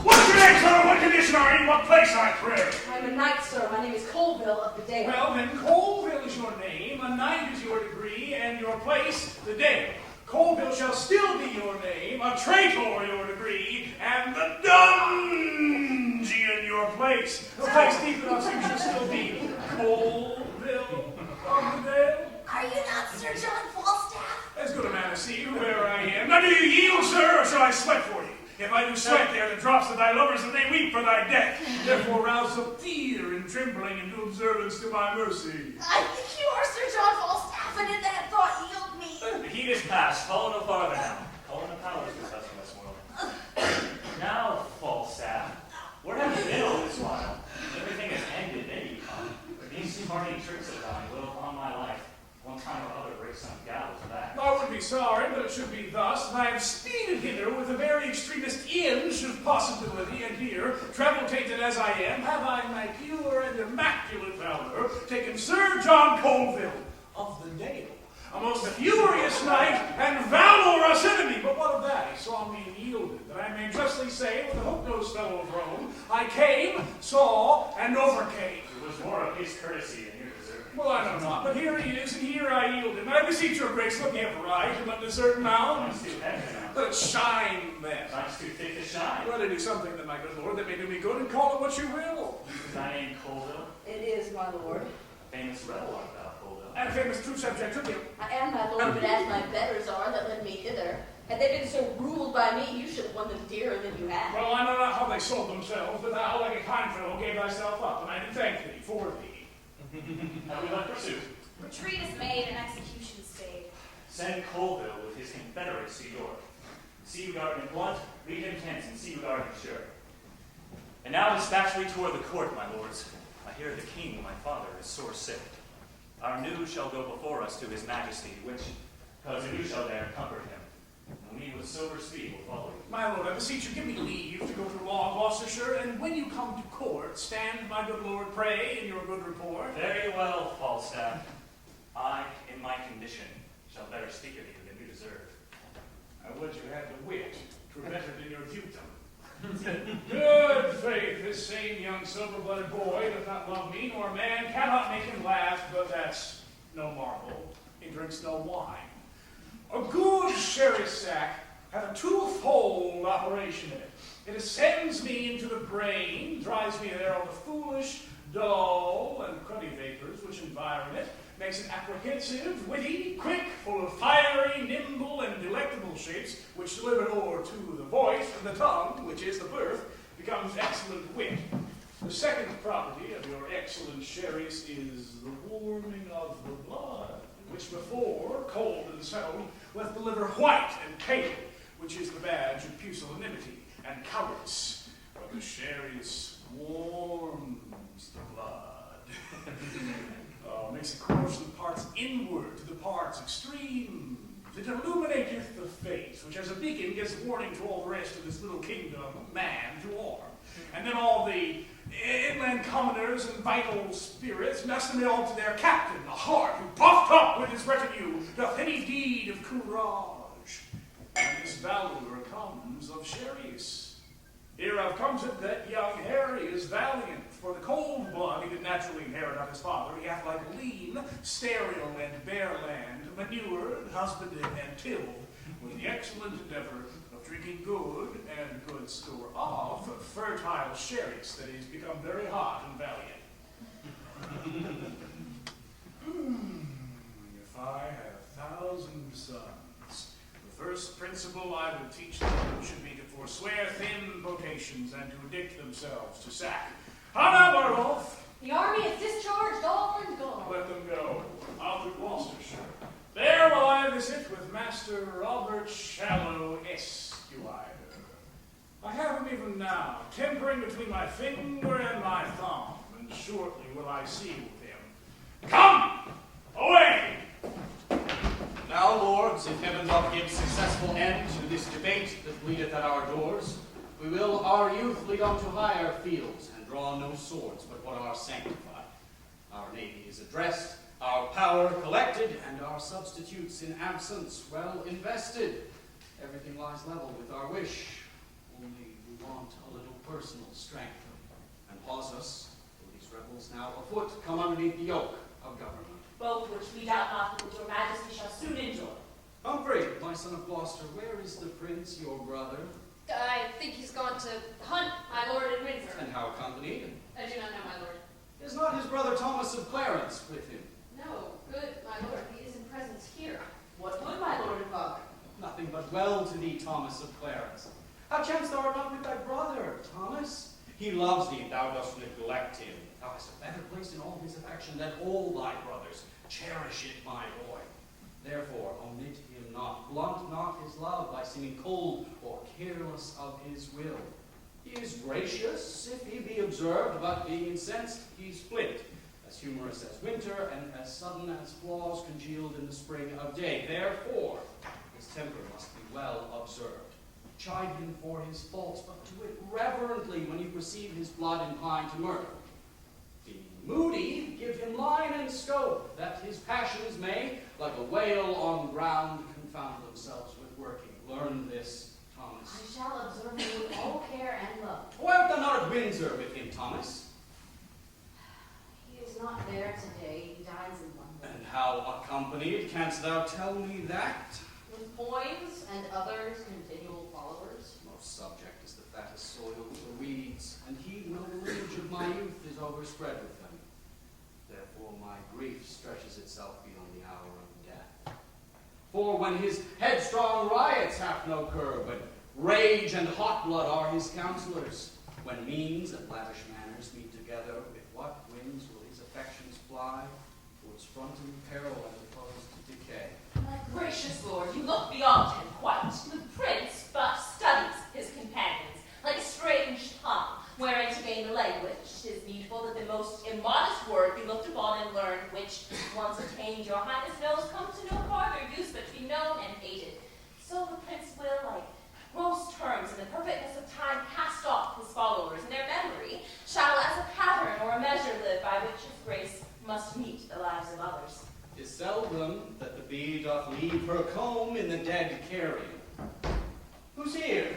[SPEAKER 6] What's your name, sir? What condition are you in? What place, I pray?
[SPEAKER 12] I'm a knight, sir. My name is Colville of the Dale.
[SPEAKER 6] Well, then, Colville is your name, a knight is your degree, and your place, the Dale. Colville shall still be your name, a traitor your degree, and the dungeon your place. The place deep enough you shall still be Colville of the Dale.
[SPEAKER 2] Are you not Sir John Falstaff?
[SPEAKER 6] As good a man as see you where I am. Now do you yield, sir, or shall I sweat for you? If I do sweat there, the drops of thy lovers, and they weep for thy death. Therefore rouse some fear and trembling into observance to my mercy.
[SPEAKER 2] I think you are Sir John Falstaff, and in that thought yield me.
[SPEAKER 11] The heat is past, follow no farther now. Call in the powers with us in this world. Now, Falstaff, where have you been all this while? Everything is ended, then you come. But these party tricks of thine will, upon my life, one time or other break some gallows back.
[SPEAKER 6] I would be sorry, but it should be thus, that I have speeded hither with a very extremest inch of possibility, and here, travel-tainted as I am, have I in my pure and immaculate valor taken Sir John Colville of the Dale, a most furious knight and valorous enemy. But what of that? He saw me and yielded, that I may justly say, with the hook-nosed fellow of Rome, I came, saw, and overcame.
[SPEAKER 11] It was more of his courtesy than your desert.
[SPEAKER 6] Well, I know not, but here he is, and here I yielded. And I beseech your grace, let me have right, and let desert now.
[SPEAKER 11] Mine's too heavy now.
[SPEAKER 6] Let it shine, then.
[SPEAKER 11] Mine's too thick to shine.
[SPEAKER 6] Let it do something, then, my good lord, that may do me good, and call it what you will.
[SPEAKER 11] Is thy name Colville?
[SPEAKER 12] It is, my lord.
[SPEAKER 11] A famous rebel art thou, Colville.
[SPEAKER 6] And a famous true subject to you.
[SPEAKER 12] I am, my lord, but as my betters are that led me hither, had they been so ruled by me, you should have won them dearer than you have.
[SPEAKER 6] Well, I know not how they sold themselves, but thou, like a kind fellow, gave thyself up, and I do thank thee for thee.
[SPEAKER 11] Have we left pursuit?
[SPEAKER 1] Retreat is made and execution stayed.
[SPEAKER 11] Send Colville with his confederates to York. See you guard in blunt, read him tense, and see you guard him sure. And now dispatch me toward the court, my lords. I hear the king, my father, is sore sick. Our news shall go before us to his majesty, which, cousin, you shall there comfort him. And we with sober speed will follow you.
[SPEAKER 6] My lord, I beseech you, give me leave to go through all Gloucestershire, and when you come to court, stand, my good lord, pray, in your good report.
[SPEAKER 11] Very well, Falstaff. I, in my condition, shall better speak of you than you deserve.
[SPEAKER 6] I would you had the wit, twere better than your dukedom. Good faith, this same young silver-blooded boy does not love me, nor man cannot make him laugh, but that's no marvel. He drinks no wine. A good sherry sack hath a twofold operation in it. It ascends me into the brain, drives me there on the foolish, dull, and cruddy vapors which environ it, makes it apprehensive, witty, quick, full of fiery, nimble, and delectable shapes, which delivered o'er to the voice, and the tongue, which is the birth, becomes excellent wit. The second property of your excellent sherries is the warming of the blood, which before, cold and settled, doth deliver white and pale, which is the badge of pusillanimity and cowardice. But the sherries warms the blood. Makes it course the parts inward to the parts extreme. It illuminateth the face, which as a beacon gives warning to all the rest of this little kingdom of man to arm. And then all the inland commoners and vital spirits mess them all to their captain, the heart, who puffed up with his retinue, doth any deed of courage. And this valour comes of sherries. Hereof comes it that young Harry is valiant, for the cold blood he did naturally inherit of his father. He hath like lean, sterile, and bare land, manured, husbanded, and tilled, with the excellent endeavor of drinking good and good store of fertile sherries, that is become very hot and valiant. If I had 1,000 sons, the first principle I would teach them should be to forswear thin potations and to addict themselves to sack. How now, Bardolph?
[SPEAKER 4] The army is discharged, all and gone.
[SPEAKER 6] Let them go. Out to Gloucestershire. There will I visit with Master Robert Shallow, Esquire. I have him even now, tempering between my finger and my thumb, and shortly will I see with him. Come! Away!
[SPEAKER 10] Now, lords, if heaven doth give successful end to this debate that bleedeth at our doors, we will our youth lead on to higher fields, and draw no swords but what are sanctified. Our navy is addressed, our power collected, and our substitutes in absence well invested. Everything lies level with our wish, only we want a little personal strength. And pause us, till these rebels now afoot come underneath the yoke of government.
[SPEAKER 8] Both which we doubt not that your majesty shall soon enjoy.
[SPEAKER 10] Humphrey, my son of Gloucester, where is the prince, your brother?
[SPEAKER 7] I think he's gone to hunt, my lord, in Windsor.
[SPEAKER 10] And how accompanied?
[SPEAKER 7] I do not know, my lord.
[SPEAKER 10] Is not his brother Thomas of Clarence with him?
[SPEAKER 7] No, good, my lord, he is in presence here.
[SPEAKER 8] What would my lord and father?
[SPEAKER 10] Nothing but well to thee, Thomas of Clarence. How chanced thou art not with thy brother, Thomas? He loves thee, thou dost neglect him. Thou hast a better place in all his affection than all thy brothers. Cherish it, my boy. Therefore, omit him not. Blunt not his love by seeming cold or careless of his will. He is gracious, if he be observed, but being incensed, he's flint, as humorous as winter, and as sudden as flaws congealed in the spring of day. Therefore, his temper must be well observed. Chide him for his faults, but do it reverently when you perceive his blood inclined to murder. Being moody, give him line and scope, that his passions may, like a whale on ground, confound themselves with working. Learn this, Thomas.
[SPEAKER 2] I shall observe you with all care and love.
[SPEAKER 10] Why art thou not at Windsor with him, Thomas?
[SPEAKER 2] He is not there today. He dines in London.
[SPEAKER 10] And how accompanied? Canst thou tell me that?
[SPEAKER 2] With boys and others continual followers.
[SPEAKER 10] Most subject is the fattest soil for weeds, and he no lineage of my youth is overspread with them. Therefore my grief stretches itself beyond the hour of death. For when his headstrong riots hath no curb, when rage and hot blood are his counselors, when means and lavish manners meet together, with what winds will his affections fly? Towards front and peril and opposed to decay.
[SPEAKER 8] My gracious lord, you look beyond him quite. The prince but studies his companions, like a strange tongue, wherein to gain the language. 'Tis needful that the most immodest word be looked upon and learned, which, once attained, your highness knows, comes to no farther use but to be known and hated. So the prince will, like gross terms
[SPEAKER 3] comb in the dead Carey. Who's here?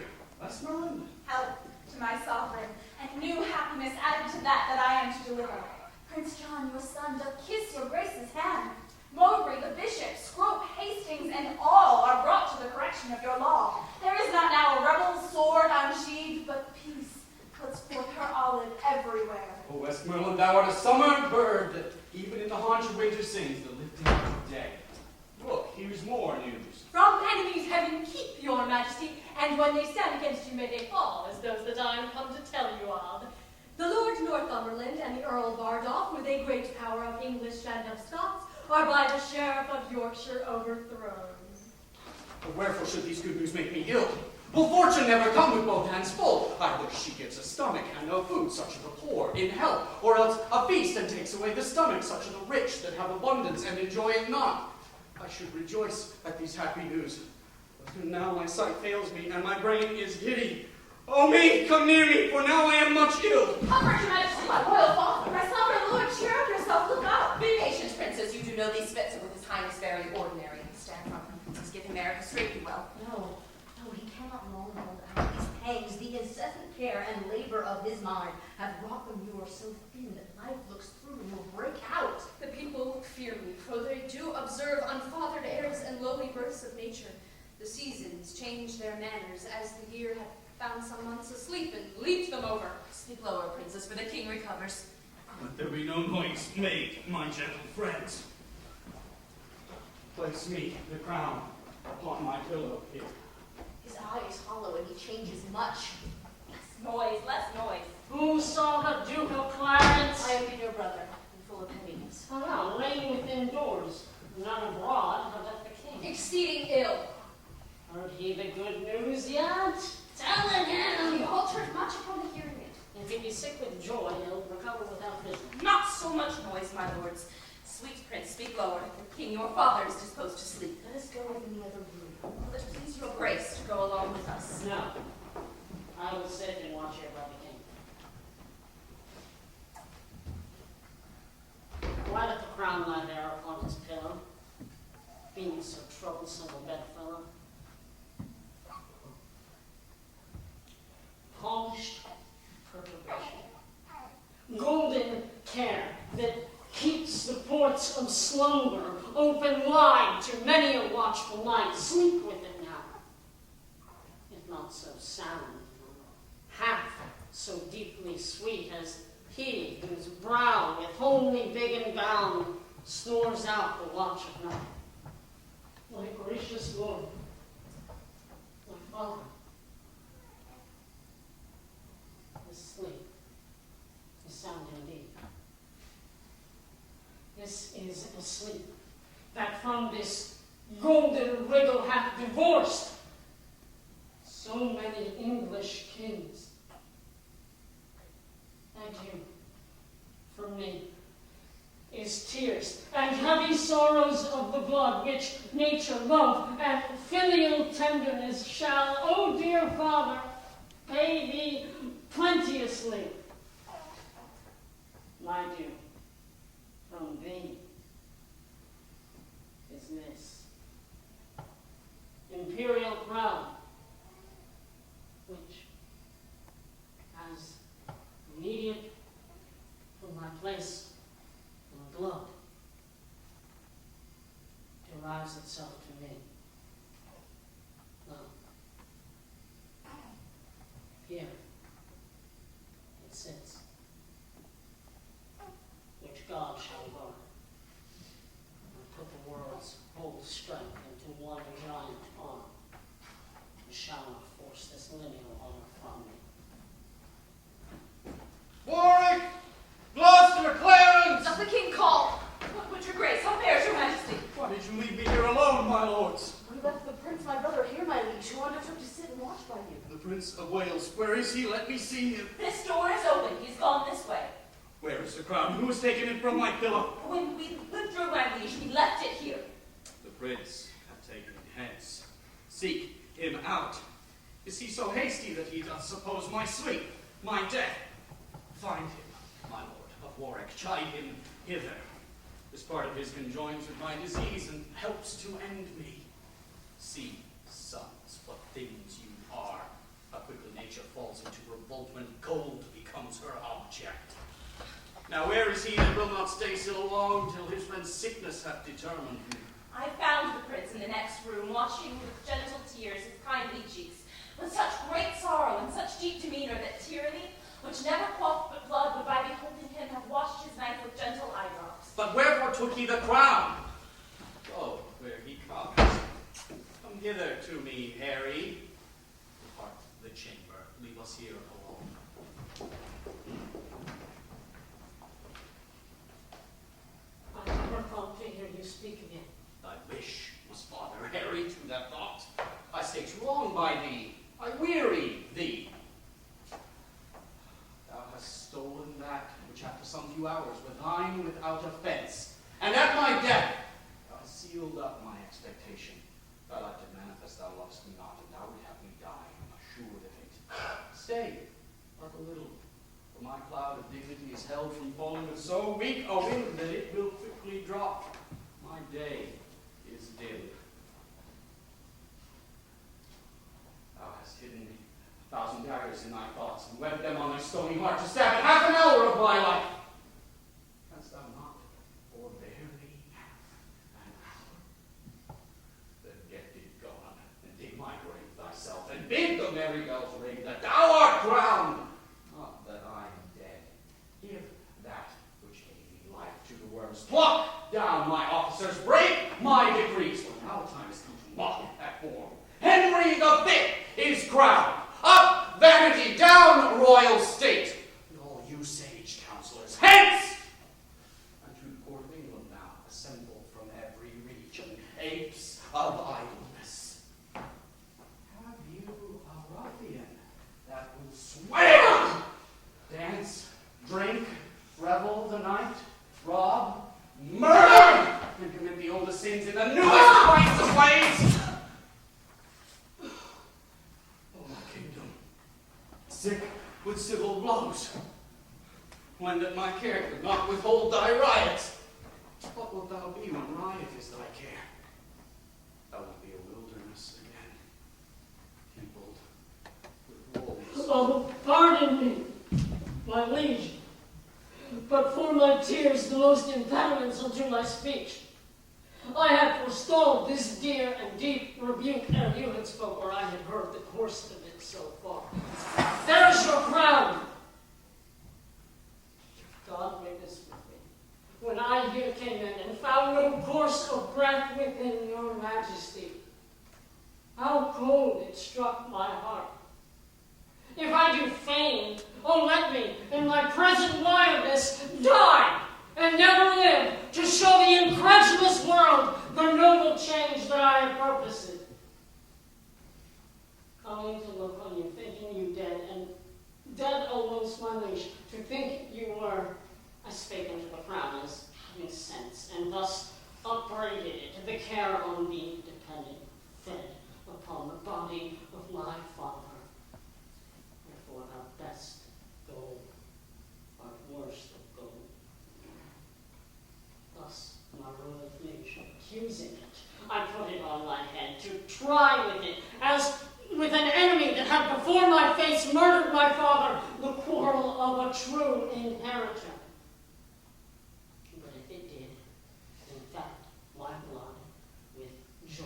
[SPEAKER 3] Westmoreland?
[SPEAKER 1] Help to my sovereign, and new happiness added to that I am to deliver. Prince John, your son, doth kiss your grace's hand. Mowbray, the bishop, Scrope, Hastings, and all are brought to the correction of your law. There is not now a rebel's sword unsheathed, but peace puts forth her olive everywhere.
[SPEAKER 3] O Westmoreland, thou art a summer bird that even in the haunch of winter sings the lifting of the day. Look, here's more news.
[SPEAKER 4] From enemies heaven keep your majesty, and when they stand against you may they fall, as those that I am come to tell you of. The Lord Northumberland and the Earl Bardolph, with a great power of English and of Scots, are by the Sheriff of Yorkshire overthrown.
[SPEAKER 3] But wherefore should these good news make me ill? Will fortune never come with both hands full? Either she gives a stomach and no food, such as the poor, in health, or else a feast and takes away the stomach, such as the rich that have abundance and enjoy it not. I should rejoice at these happy news. But now my sight fails me, and my brain is giddy. Oh me, come near me, for now I am much ill.
[SPEAKER 1] Comfort your majesty, my royal father. My sovereign lord, cheer up yourself, look up.
[SPEAKER 8] Be patient, princess. You do know these fits are with his highness very ordinary. Stand from him. Let's give him air to straight you well.
[SPEAKER 12] No, he cannot long hold out these pangs. The incessant care and labor of his mind have wrought them you are so thin that life looks through and will break out.
[SPEAKER 7] The people fear me, for they do observe unfathered airs and lowly births of nature. The seasons change their manners, as the year hath found some months asleep and leaped them over.
[SPEAKER 8] Speak lower, princess, for the king recovers.
[SPEAKER 11] Let there be no noise made, my gentle friends.
[SPEAKER 3] Place me, the crown, upon my pillow here.
[SPEAKER 12] His eye is hollow and he changes much.
[SPEAKER 8] Less noise.
[SPEAKER 5] Who saw the Duke of Clarence?
[SPEAKER 12] I have been your brother, and full of heaviness.
[SPEAKER 5] Oh, no, laying within doors, none abroad, but at the king.
[SPEAKER 7] Exceeding ill.
[SPEAKER 5] Heard he the good news yet? Telling
[SPEAKER 7] We
[SPEAKER 5] him.
[SPEAKER 7] altered much upon the hearing it.
[SPEAKER 5] If he be sick with joy, he'll recover without vision.
[SPEAKER 8] Not so much noise, my lords. Sweet prince, speak lower. The king, your father, is disposed to sleep.
[SPEAKER 12] Let us go within the other room.
[SPEAKER 8] Will it please your grace to go along with us?
[SPEAKER 5] No. I will sit and watch here by the king. Why let the crown lie there upon his pillow, being so troublesome a bedfellow? Polished perturbation, golden care that keeps the ports of slumber open wide to many a watchful night. Sleep with it now, if not so sound, half so deeply sweet as he whose brow, with homely big and bound, snores out the watch of night. My gracious Lord, my Father, this sleep is sound indeed. This is a sleep that from this golden riddle hath divorced so many English kings. Adieu from me is tears and heavy sorrows of the blood which nature, love, and filial tenderness shall, O dear Father, pay thee plenteously. My due from thee is this imperial crown, which, as immediate from my place in the globe, derives itself to me. Lo, here it sits, which God shall guard, and put the world's whole strength into one giant arm, and shall not force this lineal honor from me.
[SPEAKER 3] Warwick! Gloucester! Clarence!
[SPEAKER 8] Doth the king call? What would your grace? How fares your majesty?
[SPEAKER 3] Why did you leave me here alone, my lords?
[SPEAKER 12] We left the prince, my brother, here, my liege, who undertook to sit and watch by you.
[SPEAKER 3] The Prince of Wales, where is he? Let me see him.
[SPEAKER 8] This door is open. He's gone this way.
[SPEAKER 3] Where is the crown? Who has taken it from my pillow?
[SPEAKER 8] When we withdrew, my liege, we left it here.
[SPEAKER 3] The prince hath taken it hence. Seek him out. Is he so hasty that he doth suppose my sleep, my death? Find him, my lord of Warwick. Chide him hither. This part of his conjoins with my disease and helps to end me. See, sons, what things you are. How quickly nature falls into revolt when gold becomes her object. Now where is he that will not stay so long till his friend's sickness hath determined him?
[SPEAKER 8] I found the prince in the next room, washing with gentle tears his kindly cheeks, with such great sorrow and such deep demeanor that tyranny, which never quaffed but blood, would by beholding him have washed his knife with gentle eye drops.
[SPEAKER 3] But wherefore took he the crown? Go where he comes. Come hither to me, Harry. Depart the chamber. Leave us here alone.
[SPEAKER 5] I never thought to hear you speak again.
[SPEAKER 3] Thy wish must father Harry to that thought. I stay too long by thee. I weary thee. Thou hast stolen that which after some few hours were thine without offense. And at my death thou hast sealed up my expectation. Thou like to manifest thou lovest me not, and thou would have me die, assured of it. Stay but a little, for my cloud of dignity is held from falling with so weak a wind that it will quickly drop. My day is dim. Thou hast hidden 1,000 daggers in thy thoughts, and webbed them on thy stony heart to stab at half an hour of my life. Canst thou not forbear thee half an hour? Then get thee gone, and dig my grave thyself, and bid the merry bells ring that thou art crowned, not that I am dead. Give that which gave me life to the worms. Pluck down my officers, break my decrees, for now the time has come to mock at form. Henry the Fifth is crowned. Up, vanity, down, royal state. And all you sage counselors, hence! And to the court of England now, assembled from every region, apes of idleness. Have you a ruffian that will swear? Dance, drink, revel the night, rob, murder, and commit the oldest sins in the newest kinds of ways. Sick with civil blows, when that my care could not withhold thy riots. What wilt thou be when riot is thy care? Thou wilt be a wilderness again, peopled with wolves.
[SPEAKER 5] Oh, pardon me, my liege, but for my tears the most impediments unto my speech. I had forestalled this dear and deep rebuke ere you had spoke, or I had heard the course of it so far. There is your crown. God witness with me. When I here came in and found no course of breath within your majesty, how cold it struck my heart. If I do feign, oh let me, in my present wildness, die, and never live to show the incredulous world the noble change that I have purposed. Coming to look on you, thinking you dead, and dead almost my liege, to think you were, I spake unto the crown as having sense, and thus upbraided it, the care on me depending, fed upon the body of my father. Therefore thou best gold art worst of gold. Thus my royal liege, accusing it, I put it on my head to try with it, as with an enemy that had before my face murdered my father, the quarrel of a true inheritor. But if it did, infect my blood with joy,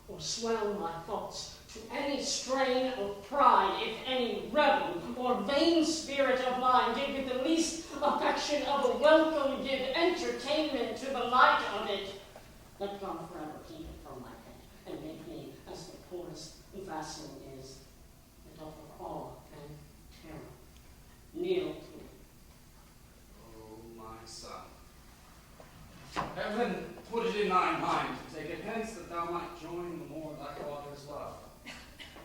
[SPEAKER 5] or swell my thoughts to any strain of pride, if any rebel or vain spirit of mine did with the least affection of a welcome give entertainment to the light of it, let God forever keep it from my head, and make me as the poorest vassal is, and of awe and terror. Kneel to me.
[SPEAKER 3] Oh, my son. Heaven put it in thy mind to take it hence that thou might join the more thy father's love,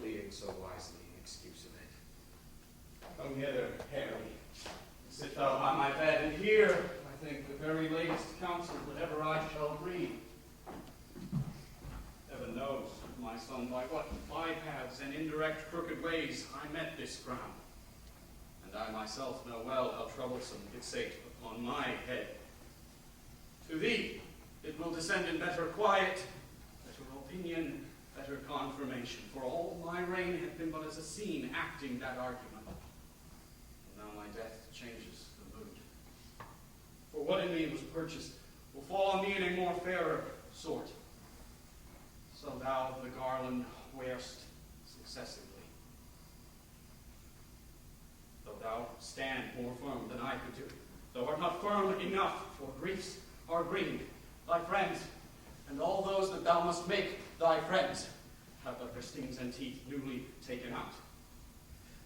[SPEAKER 3] pleading so wisely in excuse of it. Come hither, Harry. Sit thou by my bed, and hear, I think, the very latest counsel that ever I shall read. Heaven knows, my son, by what bypaths and indirect crooked ways I met this crown. And I myself know well how troublesome it sate upon my head. To thee it will descend in better quiet, better opinion, better confirmation, for all my reign had been but as a scene acting that argument. And now my death changes the mood. For what in me was purchased will fall on me in a more fairer sort. So thou the garland wearest successively. Though thou stand more firm than I could do, thou art not firm enough, for griefs are green. Thy friends, and all those that thou must make thy friends, have thy pristines and teeth newly taken out.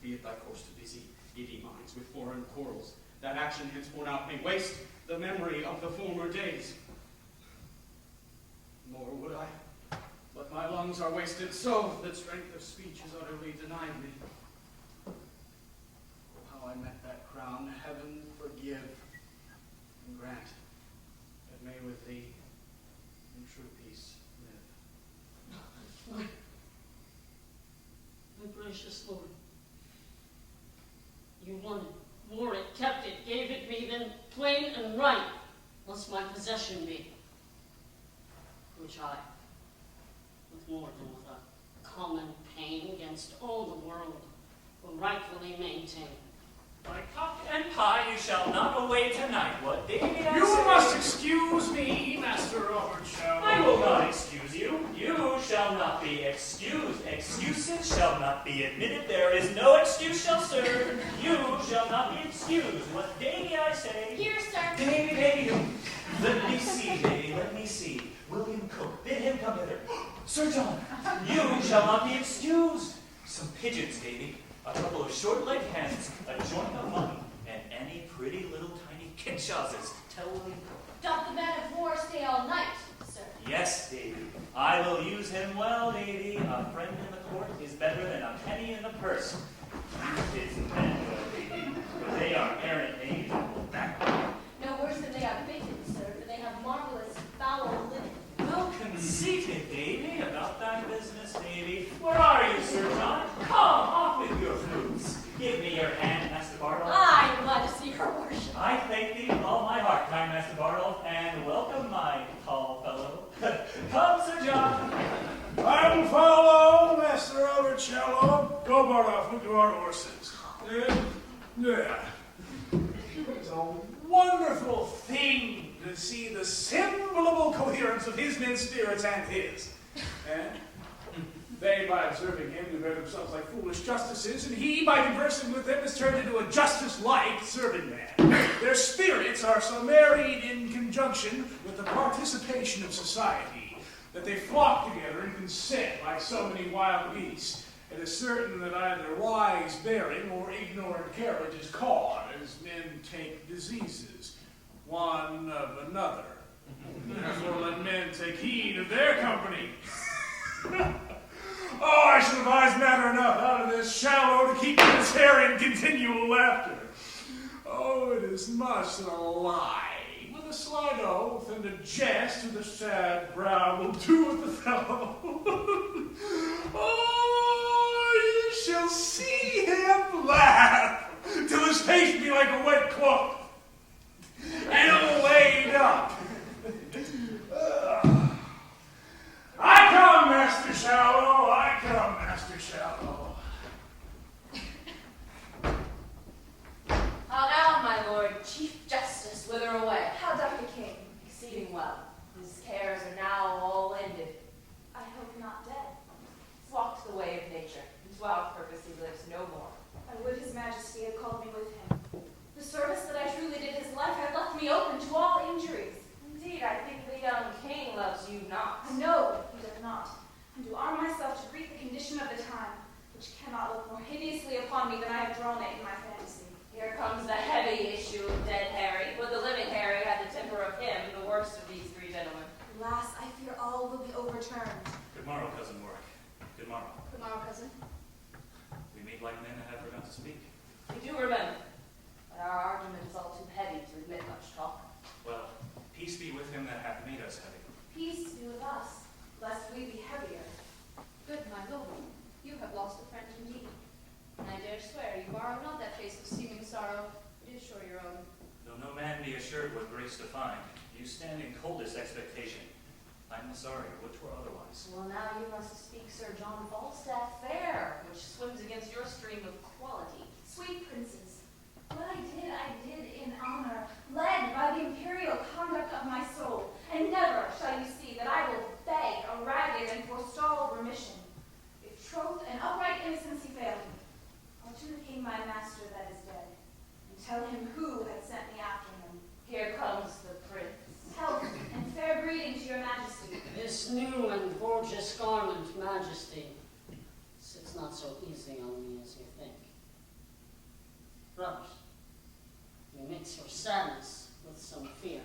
[SPEAKER 3] Be it thy course to busy giddy minds with foreign quarrels, that action henceforth out may waste the memory of the former days. Nor would I, but my lungs are wasted so that strength of speech is utterly denied me. Oh, how I met that crown, heaven forgive and grant that may with thee in true peace live.
[SPEAKER 5] My gracious Lord, you wanted, wore it, kept it, gave it me, then plain and right must my possession be, which I, with more than with a common pain against all the world, will rightfully maintain.
[SPEAKER 11] By cock and pie you shall not away tonight. What day did I
[SPEAKER 6] You
[SPEAKER 11] say?
[SPEAKER 6] must excuse me, Master Robert Shallow.
[SPEAKER 11] I will not excuse you. You shall not be excused. Excuses shall not be admitted. There is no excuse shall serve. You shall not be excused. What day did I say?
[SPEAKER 7] Here, sir.
[SPEAKER 11] Davy. Let me see, Davy. Let me see. William Cook, bid him come hither. Sir John, you shall not be excused. Some pigeons, Davy. A couple of short-legged hens, a joint of mutton, and any pretty little tiny kinshasses. Tell William Cook.
[SPEAKER 2] Doth the man of war stay all night, sir?
[SPEAKER 11] Yes, Davy. I will use him well, Davy. A friend in the court is better than a penny in the purse. Use his men well, Davy, for they are errant knaves and will back up.
[SPEAKER 2] No worse than they are pigeons, sir, for they have marvelous foul linen.
[SPEAKER 11] Well conceited, Davy, about thy business, Davy. Where are you, Sir John? Come, off with your flutes. Give me your hand, Master Bartle.
[SPEAKER 2] I am glad to see your worship.
[SPEAKER 11] I thank thee with all my heart, kind Master Bartle, and welcome, my tall fellow. Come, Sir John.
[SPEAKER 6] I will follow, Master Robert Shallow. Go, Bartoff, look to our horses. Yeah. It's a wonderful thing to see the symbolical coherence of his men's spirits and his. And they, by observing him, do bear themselves like foolish justices, and he, by conversing with them, is turned into a justice-like serving man. Their spirits are so married in conjunction with the participation of society that they flock together in consent like so many wild geese. It is certain that either wise bearing or ignorant carriage is caught as men take diseases, one of another. Therefore let men take heed of their company. Oh, I should advise matter enough out of this Shallow to keep his hair in continual laughter. Oh, it is much a lie. With a slight oath and a jest with a sad brow will do with the fellow. Oh, you shall see him laugh till his face be like a wet cloth and laid up. I come, Master Shallow. I come, Master Shallow.
[SPEAKER 8] How now, my Lord Chief Justice, whither away?
[SPEAKER 1] How doth the king?
[SPEAKER 8] Exceeding well. His cares are now all ended.
[SPEAKER 1] I hope not dead.
[SPEAKER 8] He's walked the way of nature, and to our purpose he lives no more.
[SPEAKER 1] I would his majesty had called me with him. The service that I truly did his life had left me open to all injuries.
[SPEAKER 8] Indeed, I think the young king loves you not.
[SPEAKER 1] I know he doth not, and to arm myself to greet the condition of the time, which cannot look more hideously upon me than I have drawn it in my fantasy.
[SPEAKER 8] Here comes the heavy issue of dead Harry. Would the living Harry had the temper of him, the worst of these three gentlemen?
[SPEAKER 1] Alas, I fear all will be overturned.
[SPEAKER 11] Good morrow, Cousin Warwick. Good morrow.
[SPEAKER 1] Good morrow, cousin.
[SPEAKER 11] We meet like men that have begun to speak.
[SPEAKER 8] We do remember, but our argument is all too heavy to admit much talk.
[SPEAKER 11] Well, peace be with him that hath made us heavy.
[SPEAKER 1] Peace be with us, lest we be heavier.
[SPEAKER 7] Good, my lord. You have lost a friend indeed. And I dare swear you borrow not that face of seeming sorrow. It is sure your own.
[SPEAKER 11] Though no man be assured what grace to find, you stand in coldest expectation. I'm sorry, which were otherwise.
[SPEAKER 12] Well, now you must speak Sir John Falstaff fair, which swims against your stream of quality.
[SPEAKER 1] Sweet princes, what I did in honor, led by the imperial conduct of my soul, and never shall you see that I will beg a ragged and forestalled remission. If troth and upright innocency fail me, I'll to the king my master that is dead, and tell him who had sent me after him.
[SPEAKER 12] Here comes the prince.
[SPEAKER 1] Health and fair breeding to your majesty.
[SPEAKER 5] This new and gorgeous garment, Majesty, sits not so easy on me as you think. Brothers, you mix your sadness with some fear.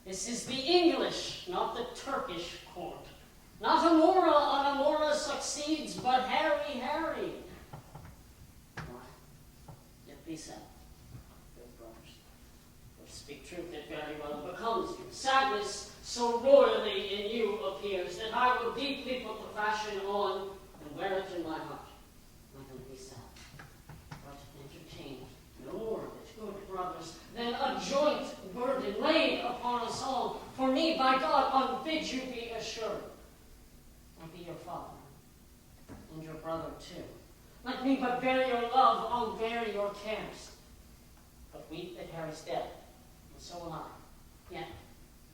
[SPEAKER 5] This is the English, not the Turkish court. Not Amora on Amora succeeds, but Harry. Why? Yet be sad, good brothers. For to speak truth, it very well becomes you. Sadness so royally in you appears that I will deeply put the fashion on and wear it in my heart. Let them be sad, but entertain no more of it, good brothers, than a joint burden laid upon us all. For me, by God, unbid you be assured. I be your father, and your brother too. Let me but bear your love, I'll bear your cares. But weep that Harry's dead, and so will I. Yet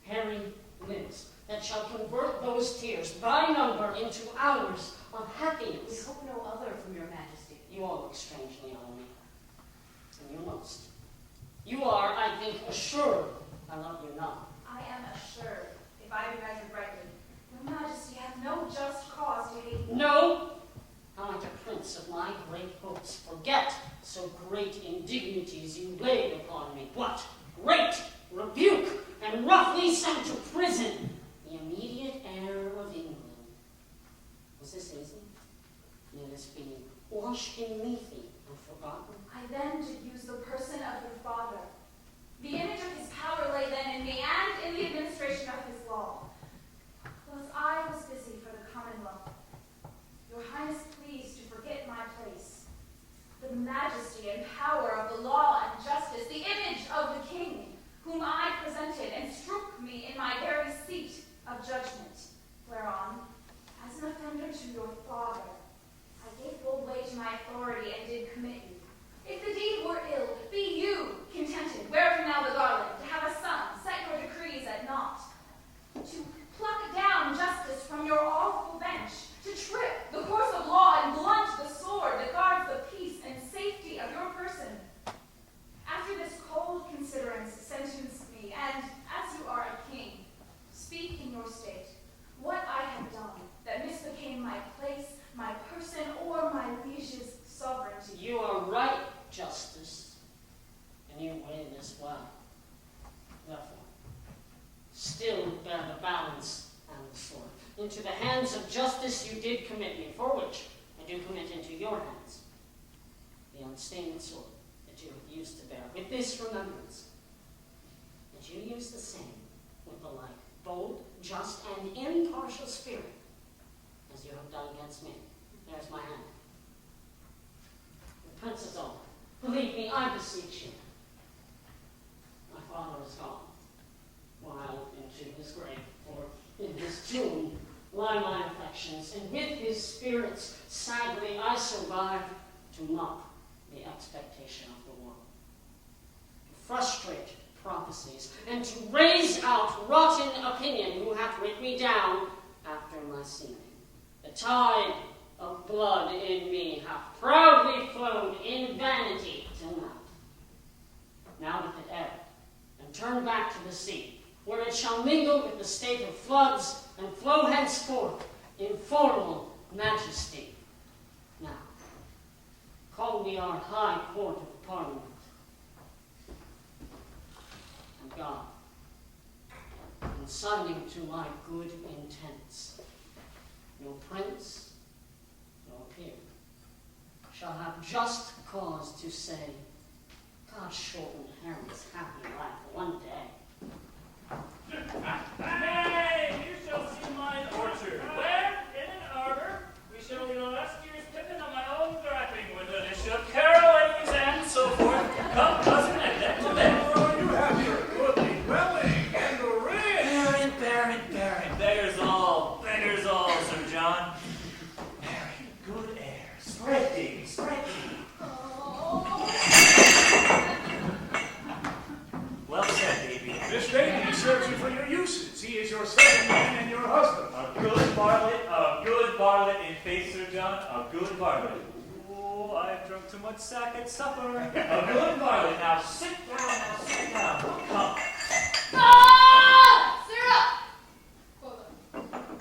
[SPEAKER 5] Harry lives, that shall convert those tears by number into hours of
[SPEAKER 12] We
[SPEAKER 5] happiness.
[SPEAKER 12] hope no other from your majesty.
[SPEAKER 5] You all look strangely on me, and you must. You are, I think, assured I love you not.
[SPEAKER 1] I am assured, if I be measured rightly, your majesty hath no just cause to hate me.
[SPEAKER 5] No! How might a prince of my great hopes forget so great indignities you laid upon me? What? Great rebuke, and roughly sent to prison, the immediate heir of England. Was this easy? May this be washed in lethe and forgotten?
[SPEAKER 1] I then did use the person of your father. The image of his power lay then in me and in the administration of his law. Whilst I was busy for the commonwealth, your highness pleased to forget my place. The majesty and power of the law and justice, the image of the king, whom I presented and strook me in my very seat of judgment, whereon, as an offender to your father, I gave full way to my authority and did commit you. If the deed were ill, be you contented, wherever now the garland, to have a son, set your decrees at naught, to pluck down justice from your awful bench, to trip the course of law and blunt the sword that guards the peace and safety of your person. After this cold considerance sentence me, and as you are a king, speak in your state what I have done that misbecame my place, my person, or my liege's sovereignty.
[SPEAKER 5] You are right, Justice, and you weigh this well. Therefore, still bear the balance and the sword. Into the hands of justice you did commit me, for which I do commit into your hands the unstained sword that you have used to bear, with this remembrance, that you use the same with the like bold, just, and impartial spirit as you have done against me. There's my hand. The prince is over. Believe me, I beseech you. My father is gone, while into his grave, for in his tomb lie my affections, and with his spirits sadly I survive to mock the expectation of the world, to frustrate prophecies, and to raise out rotten opinion who hath writ me down after my seeming. The tide of blood in me hath proudly flowed in vanity till now. Now doth it ebb, and turn back to the sea, where it shall mingle with the state of floods, and flow henceforth in formal majesty. Now, call we our high court of parliament, and God, consigning to my good intents, no prince, no peer, shall have just cause to say, God shorten Harry's happy life one day.
[SPEAKER 13] Nay, you shall see mine orchard, where, in an arbor, we shall be last year's pippin of my own grafting, with a dish of caraway and so forth. Come, cousin, and then to bed.
[SPEAKER 6] Oh, you have your goodly dwelling, and the rich.
[SPEAKER 11] Baron, barley. Oh, I've drunk too much sack at supper. A good barley. Now sit down. Come.
[SPEAKER 7] Ah! Syrup!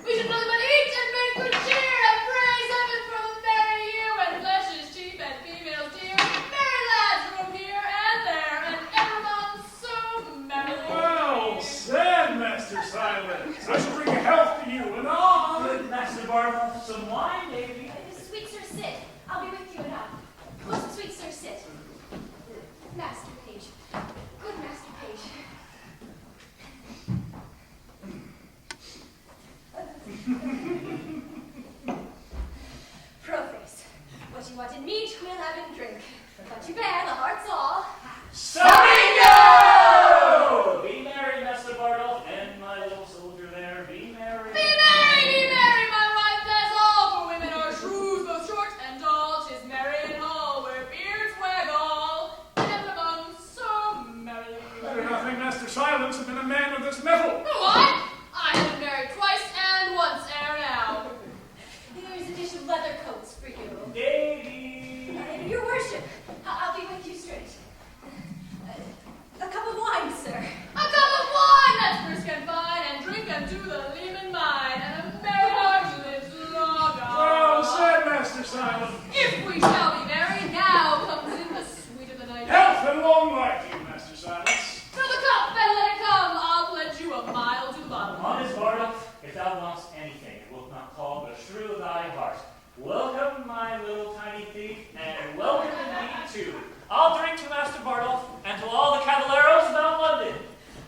[SPEAKER 7] We should really but eat and make good cheer and praise heaven for the merry year when flesh is cheap and females dear. Merry lads roam here and there and everyone so merry.
[SPEAKER 6] Well said, Master Silence. I shall drink a health to you and on.
[SPEAKER 11] Good, Master Bartle. Some wine, maybe.
[SPEAKER 2] Sweet sir, sit. I'll be with you now. Most sweet sir, sit. Master page. Good master page. Proface. What you want in meat, we'll have in drink. What you bear, the heart's all.
[SPEAKER 11] Saringo! Be merry, Master Bartle, and my little soldier there. Be merry.
[SPEAKER 7] Be merry, my wife says all, for women are shrews, both short and tall. 'Tis merry in hall, where beards wag all, and everyone so merrily.
[SPEAKER 6] Better not think Master Silence had been a man of this metal.
[SPEAKER 7] What? I have been married twice and once ere now.
[SPEAKER 2] Here's a dish of leather coats for you.
[SPEAKER 11] Davy!
[SPEAKER 2] Your worship, I'll be with you straight. A cup of wine, sir.
[SPEAKER 7] A cup of wine that's brisk and fine, and drink unto the leman mine, and a merry heart lives long on.
[SPEAKER 6] Well said, Master Silence.
[SPEAKER 7] If we shall be married, now comes in the sweet of the night.
[SPEAKER 6] Health and long life to you, Master Silence.
[SPEAKER 7] Fill the cup and let it come. I'll pledge you a mile to the bottom.
[SPEAKER 11] Honest Bartle, if thou wants anything, it wilt not call but shrew thy heart. Welcome, my little tiny thief, and welcome indeed too. I'll drink to Master Bartle and to all the caballeros about London.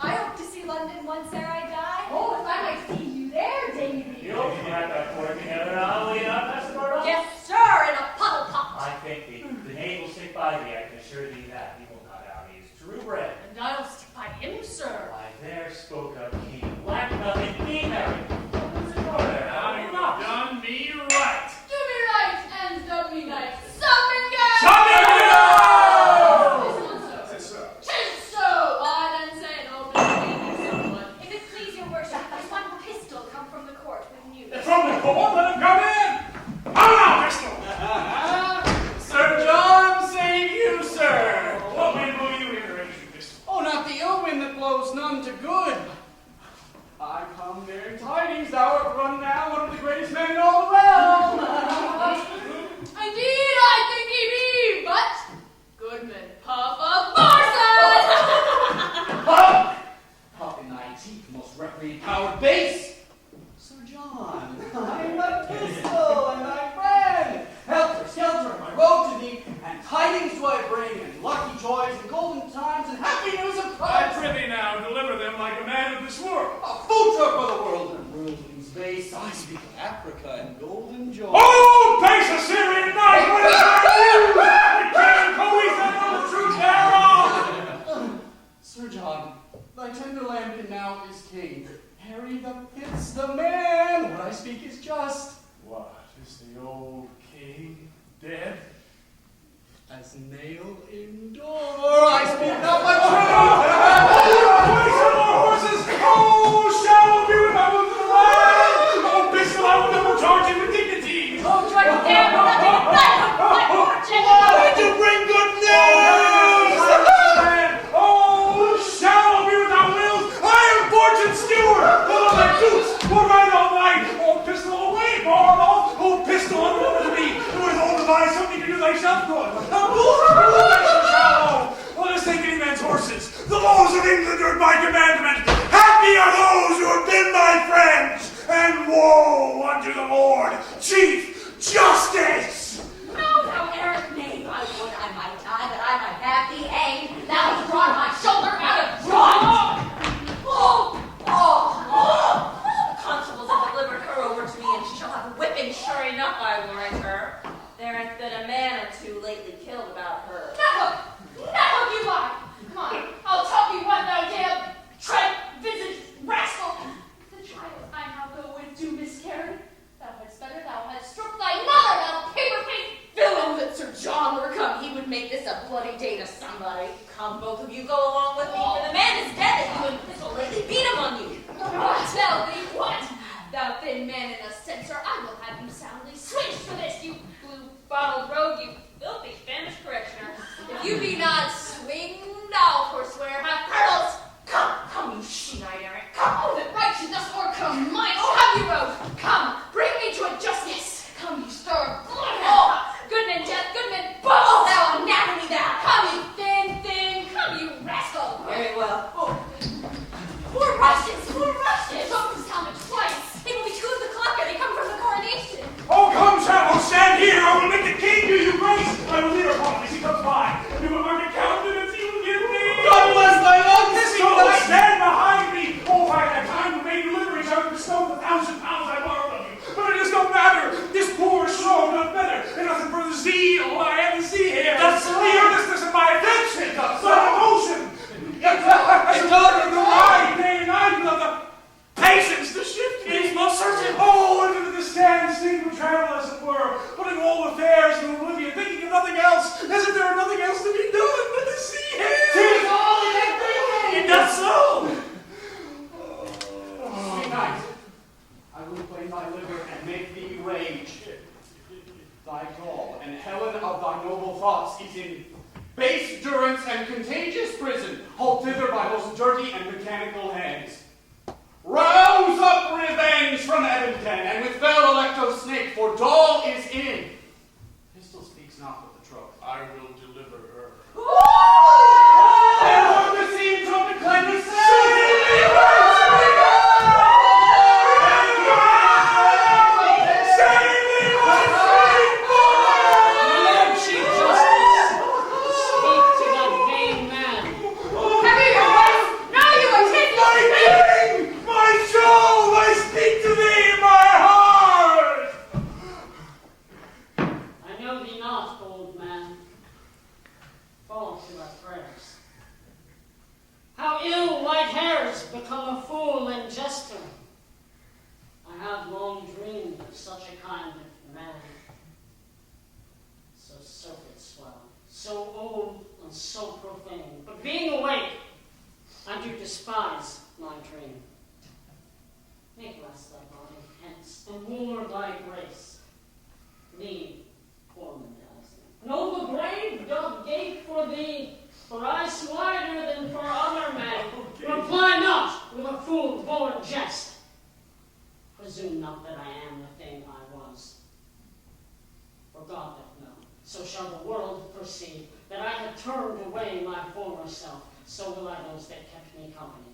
[SPEAKER 2] I hope to see London once ere I die. Oh, if I might see you there, Davy.
[SPEAKER 11] You'll crack that court together, I'll lead up, Master Bartle.
[SPEAKER 2] Yes, sir, in a puddle pot.
[SPEAKER 11] I think the knave will stick by thee, I can assure thee that. He will not out, he is true bred.
[SPEAKER 4] And I'll stick by him, sir.
[SPEAKER 11] Why, there spoke a king. Lack nothing, be merry. What is it for there?
[SPEAKER 6] Now you've done me right.
[SPEAKER 7] Do me right and dub me nice. Summon girl!
[SPEAKER 6] Summon
[SPEAKER 7] Tis so. Tis so. I then say no, but it is someone.
[SPEAKER 2] If it please your worship, there's one pistol come from the court with news.
[SPEAKER 6] From the court, let him come in. Come on, pistol.
[SPEAKER 10] Sir John, save you, sir.
[SPEAKER 6] What wind will you enter into, pistol?
[SPEAKER 10] Oh, not the ill wind that blows none to good. I come bearing tidings thou art run now, one of the greatest men in all the realm.
[SPEAKER 7] Indeed, I think he be, but Goodman, puff of Marson!
[SPEAKER 10] Puff! Puff in thy teeth, most recreant powered base. Sir John, I'm thy pistol and thy friend. Helter skelter on my road to thee, and tidings do I bring, and lucky joys, and golden times, and happy news of
[SPEAKER 6] I
[SPEAKER 10] Christ.
[SPEAKER 6] prithee now, deliver them like a man of this world.
[SPEAKER 10] A food truck for the world and worldling's base. I speak of Africa and golden joy.
[SPEAKER 6] Oh, base Assyrian knight, what is thy news? The king coetheth on the truth thereof.
[SPEAKER 10] Sir John, thy tender lambkin now is king. Harry the Fifth's the man. What I speak is just.
[SPEAKER 6] What, is the old king dead?
[SPEAKER 10] As nail in door, I speak not the truth.
[SPEAKER 6] Place on our horses! Oh, shall we remember the land? Oh, pistol, I will never charge him with dignity.
[SPEAKER 2] Oh, do I dare with nothing but my fortune?
[SPEAKER 10] Why did you bring good news?
[SPEAKER 6] Oh, shall be without wills. I am fortune steward. Follow my suits. We'll ride all night. Oh, pistol away, Barlow. Oh, pistol, unwoman to me. Who has all devised something to do thyself good. Let us take any man's horses. The laws of England are my commandment. Happy are those who have been my friends, and woe unto the Lord, Chief Justice.
[SPEAKER 2] No, thou errant knave, I would I might die, that I might have thee hanged. Thou hast drawn my shoulder out of bronze.
[SPEAKER 8] The constables have delivered her over to me, and she shall have a whipping, sure enough, I warrant her. There hath been a man or two lately killed about her.
[SPEAKER 2] Now you are. Come on, I'll tell you what, thou damn trent-visaged rascal. The trial I now go with do miscarry. Thou hadst better, thou hadst struck thy mother, thou paper-faced
[SPEAKER 8] Villain that Sir John were come, he would make this a bloody day to somebody. Come, both of you, go along with me, for the man is dead that you and pistol lately beat among you.
[SPEAKER 2] Tell thee what, thou thin man in a censer, I will have you soundly switched for this, you blue
[SPEAKER 7] bottled rogue, you filthy Spanish correctioner. If you be not swinged off, forswear, have kernels.
[SPEAKER 8] Come, you she-eyed errant. Come,
[SPEAKER 7] Oh, that righteousness or come might. Come, you rogue. Come, bring me to a justice. Come, you stir blood. Oh, goodman, death, goodman, both. Thou anatomy, thou. Come, you thin thing. Come, you rascal.
[SPEAKER 8] very well.
[SPEAKER 7] More Russians, more Russians. Don't sound it twice. It will be 2 o'clock and they come from the coronation.
[SPEAKER 6] Oh, come, Shadow, stand here. I will make the king do you grace. I will lead her upon as he comes by. You will mark a countenance he will give me.
[SPEAKER 10] God bless thy long
[SPEAKER 6] So stand behind me. Oh, if I had time to make deliveries, I would bestow the £1,000 I borrowed of you. But it does no matter. This poor show does better. And nothing for the zeal I have to see here.
[SPEAKER 11] Does so.
[SPEAKER 6] The earnestness of my affection.
[SPEAKER 11] Does so.
[SPEAKER 6] My emotion.
[SPEAKER 11] It does.
[SPEAKER 6] The ride, day and night, of the patience to shift me.
[SPEAKER 11] It is most certain.
[SPEAKER 6] Oh, into the stand state would travel, as it were, putting all affairs in oblivion, thinking of nothing else, as if there were nothing else to be done but to see him.
[SPEAKER 10] Tis all in everything.
[SPEAKER 11] It does so.
[SPEAKER 3] Sweet knight, I will play thy liver and make thee rage. Thy gall and Helen of thy noble thoughts is in base durance and contagious prison, hauled thither by most dirty and mechanical hands. Rouse up revenge from Edenton, and with fell Electo snake, for Doll is in. Pistol speaks not with the troth.
[SPEAKER 6] I will deliver her.
[SPEAKER 3] And on the scene trumpet cleanliness,
[SPEAKER 5] Lord Chief Justice, speak to that vain man.
[SPEAKER 7] Have you your wife? Now you attend
[SPEAKER 6] My king! My soul! I speak to thee in my heart!
[SPEAKER 5] I know thee not, old man. Fall to thy prayers. How ill white hairs become a fool and jester. I have long dreamed of such a kind of man. So surfeit swell, so old and so profane. But being awake, I do despise my dream. Make less thy body hence, and more thy grace. Leave poor Mendelson. No, the grave doth gape for thee, for I swider than for other men. Reply not with a fool-born jest. Presume not that I am the thing I was. For God doth know, so shall the world perceive, that I have turned away my former self, so will I those that kept me company.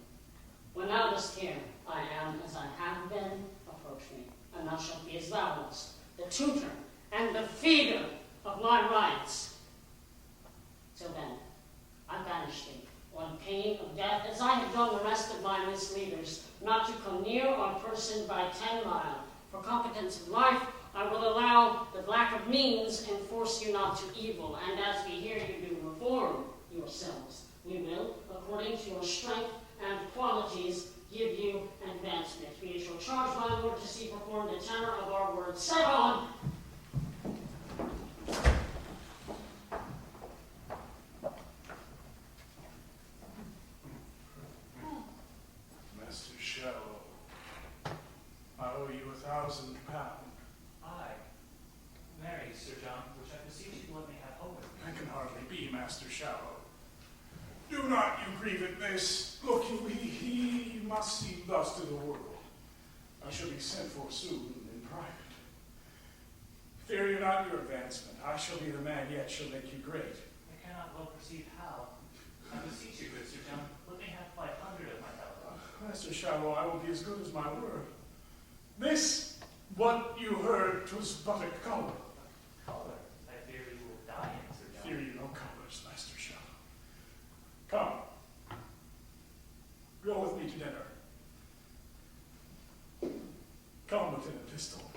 [SPEAKER 5] When thou dost hear, I am as I have been, approach me, and thou shalt be as thou wast, the tutor and the feeder of my rights. Till then, I banish thee, on pain of death, as I have done the rest of my misleaders, not to come near our person by 10 mile. For competence of life, I will allow that lack of means enforce you not to evil, and as we hear you do reform yourselves, we will, according to your strength and qualities, give you advancement. We shall charge my lord to see performed the tenor of our words. Set on!
[SPEAKER 6] Master Shallow, I owe you £1,000.
[SPEAKER 11] Aye. Marry, Sir John, which I beseech you let me have hope with.
[SPEAKER 6] That can hardly be, Master Shallow. Do not you grieve at this. Look, he must see thus to the world. I shall be sent for soon in private. Fear you not your advancement. I shall be the man yet shall make you great.
[SPEAKER 11] I cannot well perceive how. I beseech you, good Sir John, let me have 500 of my help.
[SPEAKER 6] Master Shallow, I will be as good as my word. This, what you heard, 'twas but a color.
[SPEAKER 11] Color, I fear you will die in, Sir John.
[SPEAKER 6] Fear you no colors, Master Shallow. Come. Go with me to dinner. Come, Lieutenant Pistol.